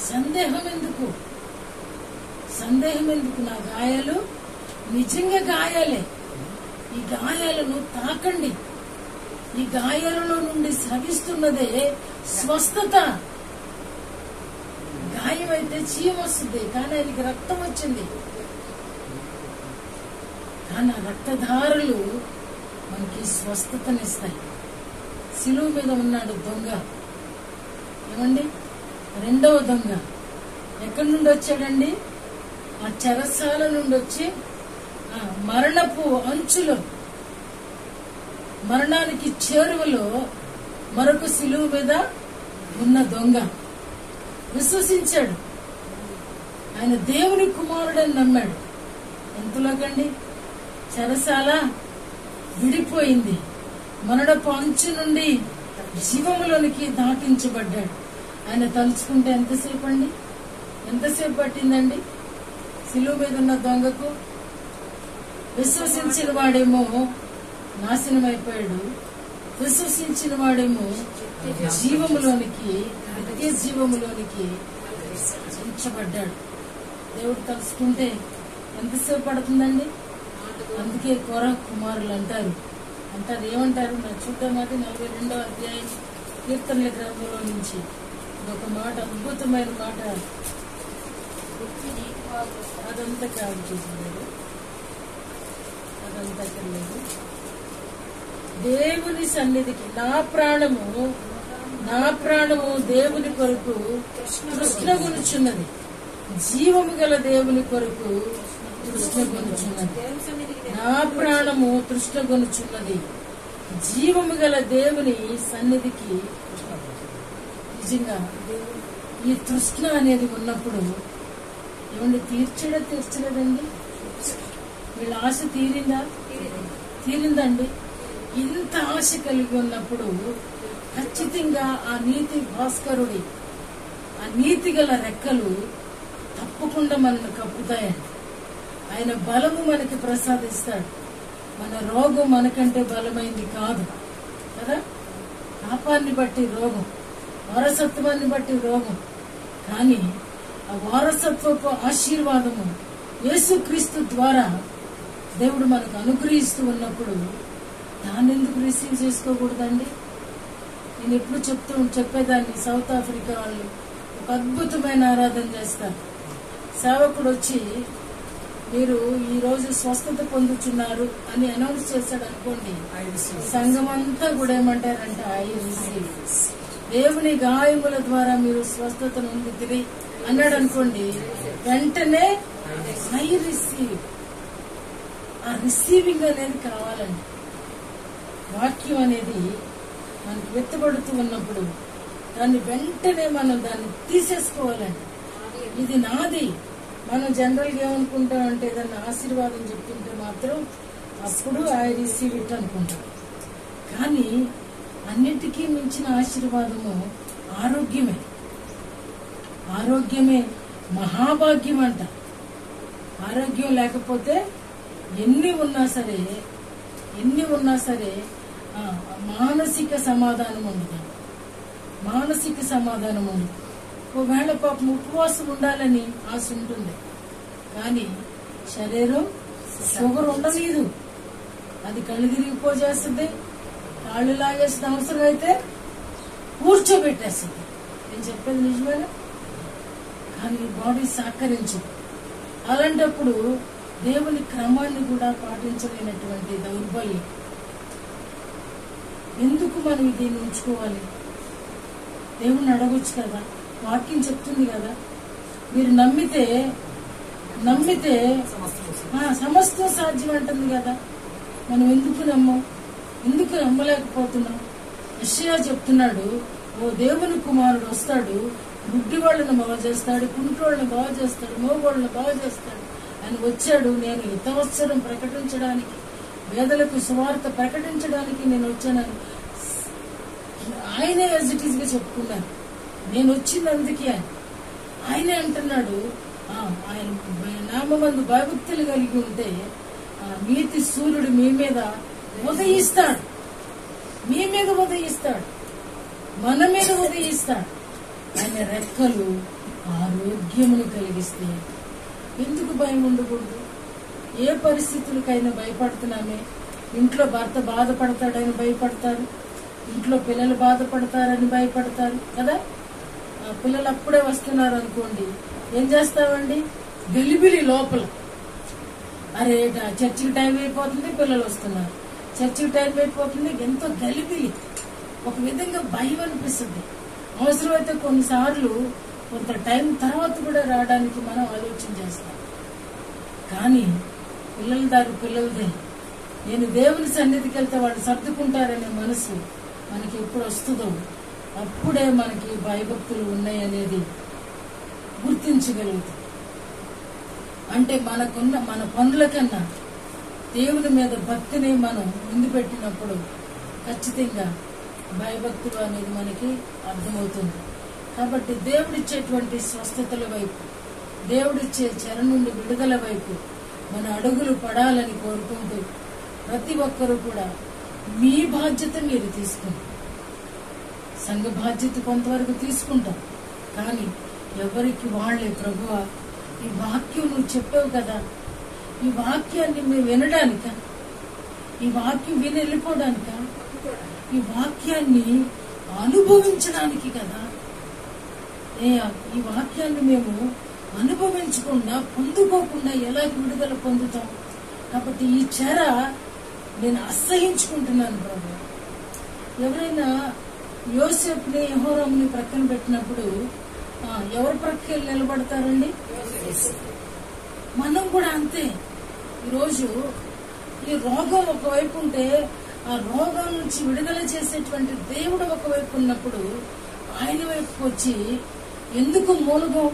సందేహం ఎందుకు, సందేహం ఎందుకు? నా గాయాలు నిజంగా గాయాలే. ఈ గాయాలను తాకండి. ఈ గాయాలలో నుండి స్రవిస్తున్నదే స్వస్థత. గాయం అయితే చీమ వస్తుంది, కానీ ఆయనకి రక్తం వచ్చింది. కానీ ఆ రక్తధారలు మనకి స్వస్థతనిస్తాయి. శిలువ మీద ఉన్నాడు దొంగ, ఏమండి? 2వ దొంగ ఎక్కడి నుండి వచ్చాడండి? ఆ చెరసాల నుండి వచ్చి మరణపు అంచులో, మరణానికి చేరువలో మరొక శిలువ మీద ఉన్న దొంగ విశ్వసించాడు. ఆయన దేవుని కుమారుడని నమ్మాడు. ఎంతలోకండి? చెరసాల విడిపోయింది, మరణపు అంచు నుండి జీవములోనికి దాటించబడ్డాడు. ఆయన తలుచుకుంటే ఎంతసేపు అండి? ఎంతసేపు పట్టిందండి శిలువ మీద ఉన్న దొంగకు? విశ్వసించిన వాడేమో నాశనం అయిపోయాడు, విశ్వసించిన వాడేమో జీవములోనికి, నిత్య జీవములోనికి ఉంచబడ్డాడు. దేవుడు తలుచుకుంటే ఎంతసేపు పడుతుందండి? అందుకే కొర కుమారులు అంటారు. ఏమంటారు? నా చూద్దాం, అది 42వ అధ్యాయం కీర్తనల గ్రంథంలో నుంచి ఒక మాట, అద్భుతమైన మాట. అదంతా కాదు, చూసలేదు, అదంతా లేదు. దేవుని సన్నిధికి నా ప్రాణము దేవుని కొరకు తృష్ణగొనుచున్నది, జీవము గల దేవుని కొరకు తృష్ణగొనుచున్నది. నా ప్రాణము తృష్ణగొనుచున్నది. జీవము గల దేవుని సన్నిధికి. నిజంగా ఈ తృష్ణ అనేది ఉన్నప్పుడు ఏమండి తీర్చలేదండి? వీళ్ళ ఆశ తీరిందండి. ఇంత ఆశ కలిగి ఉన్నప్పుడు ఖచ్చితంగా ఆ నీతి భాస్కరుడి ఆ నీతి గల రెక్కలు తప్పకుండా మనల్ని కప్పుతాయండి. ఆయన బలము మనకి ప్రసాదిస్తాడు. మన రోగం మనకంటే బలమైంది కాదు కదా. పాపాన్ని బట్టి రోగం, వారసత్వాన్ని బట్టి రోగం, కానీ ఆ వారసత్వపు ఆశీర్వాదము యేసుక్రీస్తు ద్వారా దేవుడు మనకు అనుగ్రహిస్తూ ఉన్నప్పుడు దాన్ని ఎందుకు రిసీవ్ చేసుకోకూడదండి? నేను ఎప్పుడు చెప్పేదాన్ని, సౌత్ ఆఫ్రికా వాళ్ళు ఒక అద్భుతమైన ఆరాధన చేస్తారు. సేవకుడు వచ్చి మీరు ఈ రోజు స్వస్థత పొందుతున్నారు అని అనౌన్స్ చేశాడు అనుకోండి, సంఘం అంతా కూడా ఏమంటారంటే ఐ రిసీవ్. దేవుని గాయముల ద్వారా మీరు స్వస్థతను పొందితిరి అన్నాడు అనుకోండి, వెంటనే ఐ రిసీవ్. ఆ రిసీవింగ్ అనేది కావాలండి. వాక్యం అనేది మనకు వెత్తబడుతూ ఉన్నప్పుడు దాన్ని వెంటనే మనం దాన్ని తీసేసుకోవాలండి. ఇది నాది. మనం జనరల్గా ఏమనుకుంటామంటే ఏదన్నా ఆశీర్వాదం చెప్తుంటే మాత్రం అప్పుడు ఐ రిసీవ్ ఇట్ అనుకుంటాం. కానీ అన్నిటికీ మించిన ఆశీర్వాదము ఆరోగ్యమే. ఆరోగ్యమే మహాభాగ్యం అంట. ఆరోగ్యం లేకపోతే ఎన్ని ఉన్నా సరే మానసిక సమాధానం ఉండదు. మానసిక సమాధానం ఉండదు. ఒకవేళ పాపం ఉపవాసం ఉండాలని ఆశ ఉంటుంది, కానీ శరీరం షుగర్ ఉండలేదు. అది కళ్ళు తిరిగిపోజేస్తుంది, కాళ్ళు లాగేసిన అవసరం అయితే కూర్చోబెట్టేస్తుంది. నేను చెప్పేది నిజమేనా? కానీ బాడీ సహకరించదు. అలాంటప్పుడు దేవుని క్రమాన్ని కూడా పాటించలేనటువంటి దౌర్బల్యం. ఎందుకు మనం దీన్ని ఉంచుకోవాలి? దేవుణ్ణి అడగొచ్చు కదా. వాక్యం చెప్తుంది కదా, మీరు నమ్మితే సమస్తం సాధ్యం అంటుంది కదా. మనం ఎందుకు నమ్మలేకపోతున్నాం? యెషయా చెప్తున్నాడు, ఓ దేవుని కుమారుడు వస్తాడు, గుడ్డి వాళ్ళని బాగు చేస్తాడు, కుంటోళ్ళని బాగు చేస్తాడు, మోగోళ్ళని బాగు చేస్తాడు. ఆయన వచ్చాడు, నేను హితవత్సరం ప్రకటించడానికి, పేదలకు సువార్త ప్రకటించడానికి నేను వచ్చానని ఆయనే యాజ్ ఇట్ ఈజ్ గా చెప్పుకున్నాను. నేను వచ్చింది అందుకే. ఆయనే అంటున్నాడు, ఆయన నామందు భయభక్తులు కలిగి ఉంటే నీతి సూర్యుడు మీ మీద ఉదయిస్తాడు, మన మీద ఉదయిస్తాడు. ఆయన రెక్కలు ఆరోగ్యమును కలిగిస్తే ఎందుకు భయం ఉండకూడదు? ఏ పరిస్థితులకైనా భయపడుతున్నామే. ఇంట్లో భర్త బాధపడతాడని భయపడతారు, ఇంట్లో పిల్లలు బాధపడతారని భయపడతారు కదా. పిల్లలు అప్పుడే వస్తున్నారు అనుకోండి, ఏం చేస్తామండి? గలిబిలి లోపల. అరే చర్చికి టైం అయిపోతుంది, పిల్లలు వస్తున్నారు, చర్చికి టైం అయిపోతుంది, ఎంతో గలిబిలి. ఒక విధంగా భయం అనిపిస్తుంది. అవసరమైతే కొన్నిసార్లు కొంత టైం తర్వాత కూడా రావడానికి మనం ఆలోచన చేస్తాం. కానీ పిల్లలదే. నేను దేవుని సన్నిధికి వెళ్తే వాళ్ళు సర్దుకుంటారనే మనసు మనకి ఎప్పుడు వస్తుందో అప్పుడే మనకి భయభక్తులు ఉన్నాయనేది గుర్తించగలుగుతాం. అంటే మన పనుల కన్నా దేవుని మీద భక్తిని మనం ముందు పెట్టినప్పుడు ఖచ్చితంగా భయభక్తులు అనేది మనకి అర్థమవుతుంది. కాబట్టి దేవుడిచ్చేటువంటి స్వస్థతల వైపు, దేవుడిచ్చే చెర నుండి విడుదల వైపు మన అడుగులు పడాలని కోరుకుంటూ ప్రతి ఒక్కరూ కూడా మీ బాధ్యత మీరు తీసుకుంటారు. సంఘ బాధ్యత కొంతవరకు తీసుకుంటాం, కానీ ఎవరికి వాళ్లే ప్రభువా ఈ వాక్యం నువ్వు చెప్పావు కదా, ఈ వాక్యాన్ని మేము వినడానిక, ఈ వాక్యం విని వెళ్ళిపోవడానిక, ఈ వాక్యాన్ని అనుభవించడానికి కదా. ఈ వాక్యాన్ని మేము అనుభవించకుండా పొందుకోకుండా ఎలా విడుదల పొందుతాం? కాబట్టి ఈ చెర నేను అసహించుకుంటున్నాను ప్రభు. ఎవరైనా యోసేపుని యెహోరాముని ప్రక్కన పెట్టినప్పుడు ఎవరి ప్రక్కన నిలబడతారండి? మనం కూడా అంతే. ఈరోజు ఈ రోగం ఒకవైపు ఉంటే ఆ రోగం నుంచి విడుదల చేసేటువంటి దేవుడు ఒకవైపు ఉన్నప్పుడు ఆయన వైపుకి వచ్చి ఎందుకు మూలగం?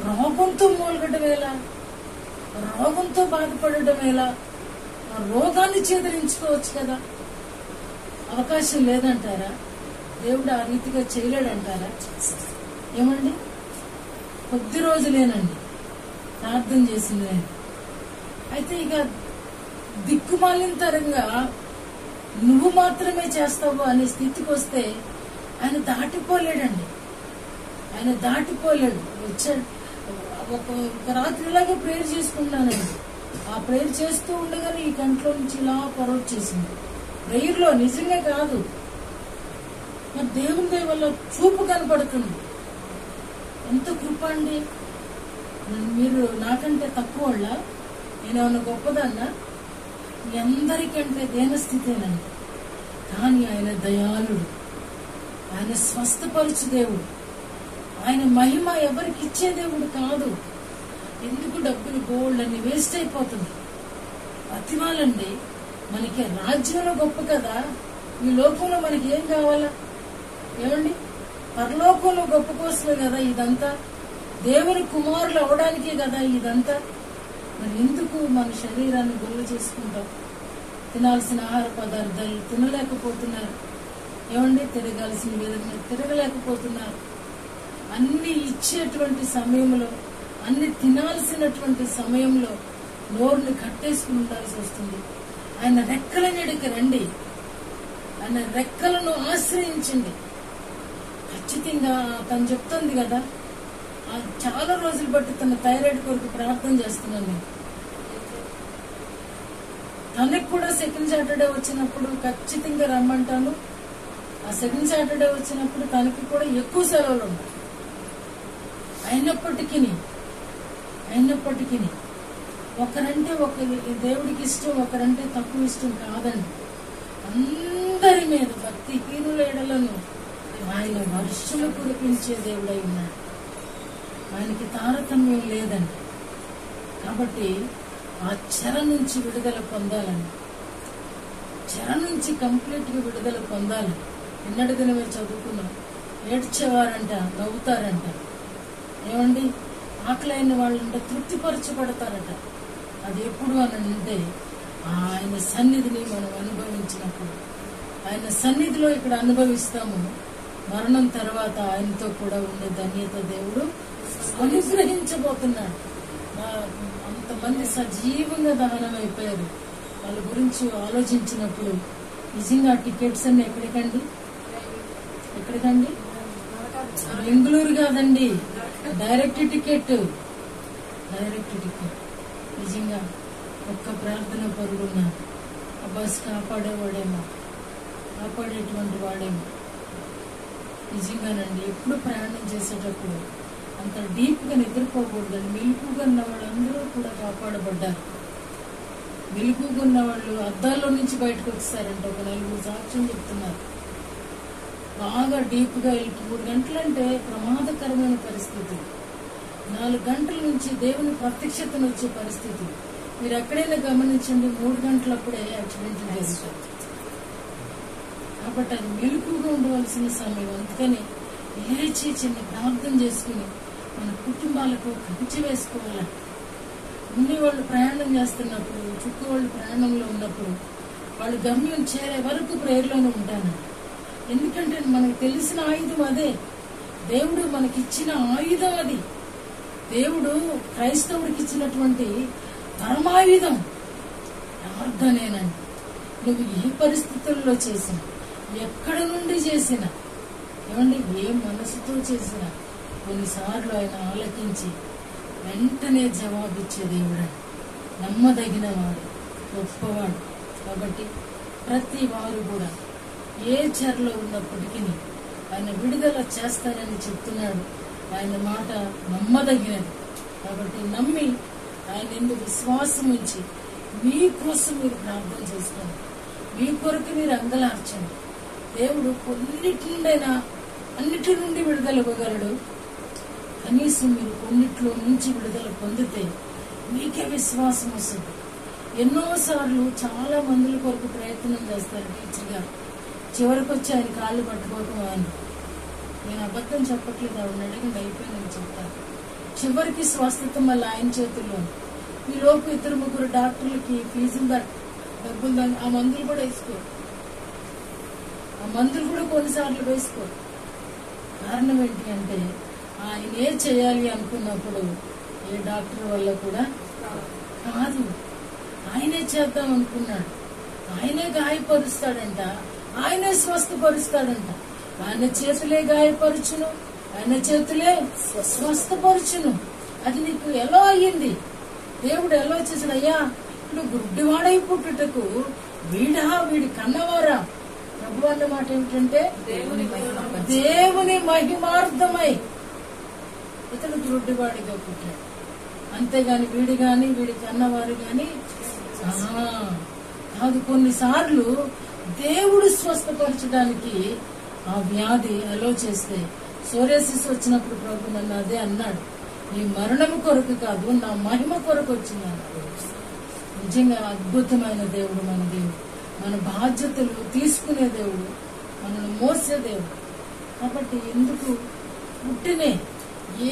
రోగంతో మూలగడం ఎలా? రోగంతో బాధపడడం ఎలా? ఆ రోగాన్ని చేదరించుకోవచ్చు కదా. అవకాశం లేదంటారా? దేవుడు ఆ రీతిగా చేయలేడంటారా? ఏమండి, కొద్ది రోజులేనండి ప్రార్థన చేసింది నేను. అయితే ఇక దిక్కుమాలిన తరంగా నువ్వు మాత్రమే చేస్తావు అనే స్థితికి వస్తే ఆయన దాటిపోలేడండి. ఆయన దాటిపోలేడు. వచ్చాడు ఒక రాత్రిలాగే ప్రేయర్ చేసుకుంటానండి. ఆ ప్రేయర్ చేస్తూ ఉండగానే ఈ కంట్లో నుంచి ఇలా పొరవచ్చేసింది. ప్రేయర్లో నిజంగా కాదు, మరి దేవుని దయ వల్ల చూపు కనపడుతుంది. ఎంత కృప అండి. మీరు నాకంటే తక్కువ వాళ్ళ? నేనేమన్నా గొప్పదన్నా? మీ అందరికంటే దేనస్థితేనండి. కానీ ఆయన దయాళుడు, ఆయన స్వస్థపరచు దేవుడు. ఆయన మహిమ ఎవరికి ఇచ్చే దేవుడు కాదు. ఎందుకు డబ్బులు గోల్డ్ అని వేస్ట్ అయిపోతుంది? ప్రతివాళ్ళండి. మనకి రాజ్యంలో గొప్ప కదా. ఈ లోకంలో మనకి ఏం కావాలా? ఏమండి, పరలోకంలో గొప్ప కోసమే కదా ఇదంతా. దేవుని కుమారులు అవడానికే కదా ఇదంతా. మరి ఎందుకు మన శరీరాన్ని గురువు చేసుకుంటాం? తినాల్సిన ఆహార పదార్థాలు తినలేకపోతున్నారు. ఏమండి, తిరగాల్సిన విధంగా తిరగలేకపోతున్నారు. అన్ని ఇచ్చేటువంటి సమయంలో, అన్ని తినాల్సినటువంటి సమయంలో నోరుని కట్టేసుకుని ఉండాల్సి వస్తుంది. ఆయన రెక్కల నీడకి రండి, ఆయన రెక్కలను ఆశ్రయించండి. ఖచ్చితంగా తను చెప్తుంది కదా, చాలా రోజులు బట్టి తన థైరాయిడ్ కొరకు ప్రార్థన చేస్తున్నాను నేను. తనకి కూడా సెకండ్ సాటర్డే వచ్చినప్పుడు ఖచ్చితంగా రమ్మంటాను. ఆ సెకండ్ సాటర్డే వచ్చినప్పుడు తనకి కూడా ఎక్కువ సెలవులు ఉంటాయి. అయినప్పటికీ ఒకరంటే దేవుడికి ఇష్టం, ఒకరంటే తక్కువ ఇష్టం కాదండి. అందరి మీద భక్తిహీనుల ఎడలను ఆయన వర్షము కురిపించే దేవుడై ఉన్నాడు. ఆయనకి తారతమ్యం లేదండి. కాబట్టి ఆ చెర నుంచి విడుదల పొందాలని, చెర నుంచి కంప్లీట్ గా విడుదల పొందాలని. నిన్నటి దినమే చదువుకున్నాం. ఏడ్చేవారంట నవ్వుతారంట. ఏమండి, ఆకలైన వాళ్ళంటే తృప్తిపరచబడతారట. అది ఎప్పుడు అని అంటే ఆయన సన్నిధిని మనం అనుభవించినప్పుడు. ఆయన సన్నిధిలో ఇక్కడ అనుభవిస్తాము. మరణం తర్వాత ఆయనతో కూడా ఉండే ధన్యత దేవుడు అనుగ్రహించబోతున్నాడు. అంతమంది సజీవంగా దహనం అయిపోయారు. వాళ్ళ గురించి ఆలోచించినప్పుడు నిజంగా టికెట్స్ అన్ని ఎక్కడికండి? బెంగళూరు కాదండి, డైరెక్ట్ టికెట్. నిజంగా ఒక్క ప్రార్థన పరుగున్నా అబ్బాస్ కాపాడేటువంటి వాడేమో. నిజంగానండి, ఎప్పుడు ప్రయాణం చేసేటప్పుడు అంత డీప్ గా నిద్రపోకూడదండి. మెలుకుగా ఉన్న వాళ్ళందరూ కూడా కాపాడబడ్డారు. మెలుకుగా ఉన్న వాళ్ళు అద్దాల్లో నుంచి బయటకు వచ్చారంట. ఒక 4 సాక్ష్యం చెప్తున్నారు. బాగా డీప్ గా 3 గంటలంటే ప్రమాదకరమైన పరిస్థితి. 4 గంటల నుంచి దేవుని ప్రత్యక్షతను వచ్చే పరిస్థితి. మీరు ఎక్కడైనా గమనించండి, 3 గంటలప్పుడే యాక్సిడెంట్ జరుగుతుంది. కాబట్టి అది మెలుకుగా ఉండవలసిన సమయం. అందుకని లేచి చిన్న ప్రార్థన చేసుకుని మన కుటుంబాలకు కంచి వేసుకోవాలి. ఉన్ని వాళ్ళు ప్రయాణం చేస్తున్నప్పుడు, చుట్టూ వాళ్ళు ప్రయాణంలో ఉన్నప్పుడు వాళ్ళు గమ్యం చేరే వరకు ప్రేయర్లోనే ఉంటాను. ఎందుకంటే మనకు తెలిసిన ఆయుధం అదే. దేవుడు మనకిచ్చిన ఆయుధం అది. దేవుడు క్రైస్తవుడికి ఇచ్చినటువంటి పరమాయుధం ప్రార్థనేనండి. నువ్వు ఏ పరిస్థితుల్లో చేసినా, ఎక్కడ నుండి చేసినా, ఏమండి, ఏ మనసుతో చేసినా కొన్నిసార్లు ఆయన ఆలకించి వెంటనే జవాబిచ్చే దేవుడు. నమ్మదగిన వాడు, గొప్పవాడు. కాబట్టి ప్రతి వారు కూడా ఏ చెరలో ఉన్నప్పటికీ ఆయన విడుదల చేస్తానని చెప్తున్నాడు. ఆయన మాట నమ్మదగినది. కాబట్టి నమ్మి ఆయన ఎందుకు విశ్వాసం ఉంచి మీకోసం మీరు ప్రార్థన చేసుకోండి. మీ కొరకు మీరు అంగలార్చండి. దేవుడు అన్నిటి నుండి విడుదల ఇవ్వగలడు. కనీసం మీరు కొన్నిట్లో నుంచి విడుదల పొందితే మీకే విశ్వాసం వస్తుంది. ఎన్నోసార్లు చాలా మందుల కొరకు ప్రయత్నం చేస్తారు టీచర్ గారు, చివరికి వచ్చి ఆయన కాళ్ళు పట్టుకోవటం అని. నేను అబద్ధం చెప్పట్లేదు, ఆవిడ అడిగింది అయిపోయిందని చెప్తాను. చివరికి స్వస్థత మళ్ళీ ఆయన చేతుల్లో. ఈ లోపు 2-3 డాక్టర్లకి ఫీజులు డబ్బులు దాన్ని ఆ మందులు కూడా వేసుకోరు. ఆ మందులు కూడా కొన్నిసార్లు వేసుకోరు. కారణం ఏంటి అంటే ఆయన ఏ చేయాలి అనుకున్నప్పుడు ఏ డాక్టర్ వల్ల కూడా కాదు, ఆయనే చేద్దాం అనుకున్నాడు. ఆయనే గాయపరుస్తాడంట, ఆయనే స్వస్థపరుస్తాడంట. ఆయన చేతులే గాయపరుచును, ఆయన చేతులే స్వస్థపరుచును. అది నీకు ఎలా అయ్యింది? దేవుడు ఎలా చేశాడు? అయ్యా ఇప్పుడు గుడ్డివాడై పుట్టుటకు వీడి కన్నవారా? ప్రభు అన్న మాట ఏమిటంటే దేవుని మహిమార్థమై ఇతడు గుడ్డివాడిగా పుట్టాడు. అంతేగాని వీడి కన్నవారు గాని కాదు. కొన్నిసార్లు దేవుడు స్వస్థపరచడానికి ఆ వ్యాధి అలో చేస్తే, సోరియాసిస్ వచ్చినప్పుడు ప్రభు నన్ను అదే అన్నాడు, నీ మరణము కొరకు కాదు నా మహిమ కొరకు వచ్చింది అన్నాడు. నిజంగా అద్భుతమైన దేవుడు మన దేవుడు, మన బాధ్యతలు తీసుకునే దేవుడు, మనల్ని మోసే దేవుడు. కాబట్టి ఎందుకు పుట్టినే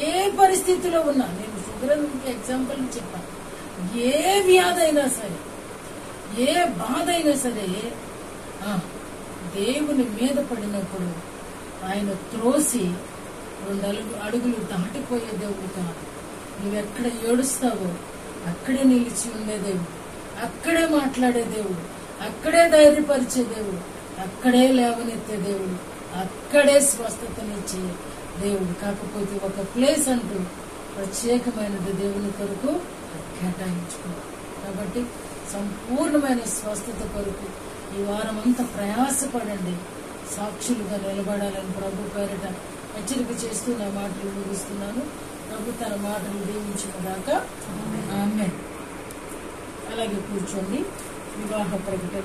ఏ పరిస్థితిలో ఉన్నా, నేను షుగర్ ఎగ్జాంపుల్ చెప్పాను, ఏ వ్యాధి అయినా సరే, ఏ బాధ అయినా సరే దేవుని మీద పడినప్పుడు ఆయన త్రోసి 2 అడుగులు దాటిపోయే దేవుడు కాదు. నువ్వెక్కడ ఏడుస్తావో అక్కడే నిలిచి ఉండే దేవుడు, అక్కడే మాట్లాడే దేవుడు, అక్కడే ధైర్యపరిచే దేవుడు, అక్కడే లేవనెత్తే దేవుడు, అక్కడే స్వస్థతనిచ్చే దేవుడు. కాకపోతే ఒక ప్లేస్ అంటూ ప్రత్యేకమైనది దేవుని కొరకు కేటాయించుకో. కాబట్టి సంపూర్ణమైన స్వస్థత కొరకు ఈ వారం అంతా ప్రయాసపడండి, సాక్షులుగా నిలబడాలని ప్రభు పేరిట హెచ్చరిక చేస్తూ నా మాటలు ముగిస్తున్నాను. ప్రభు తన మాటలు దీవించుకున్నాక ఆమేన్. అలాగే కూర్చోండి. వివాహ ప్రకటన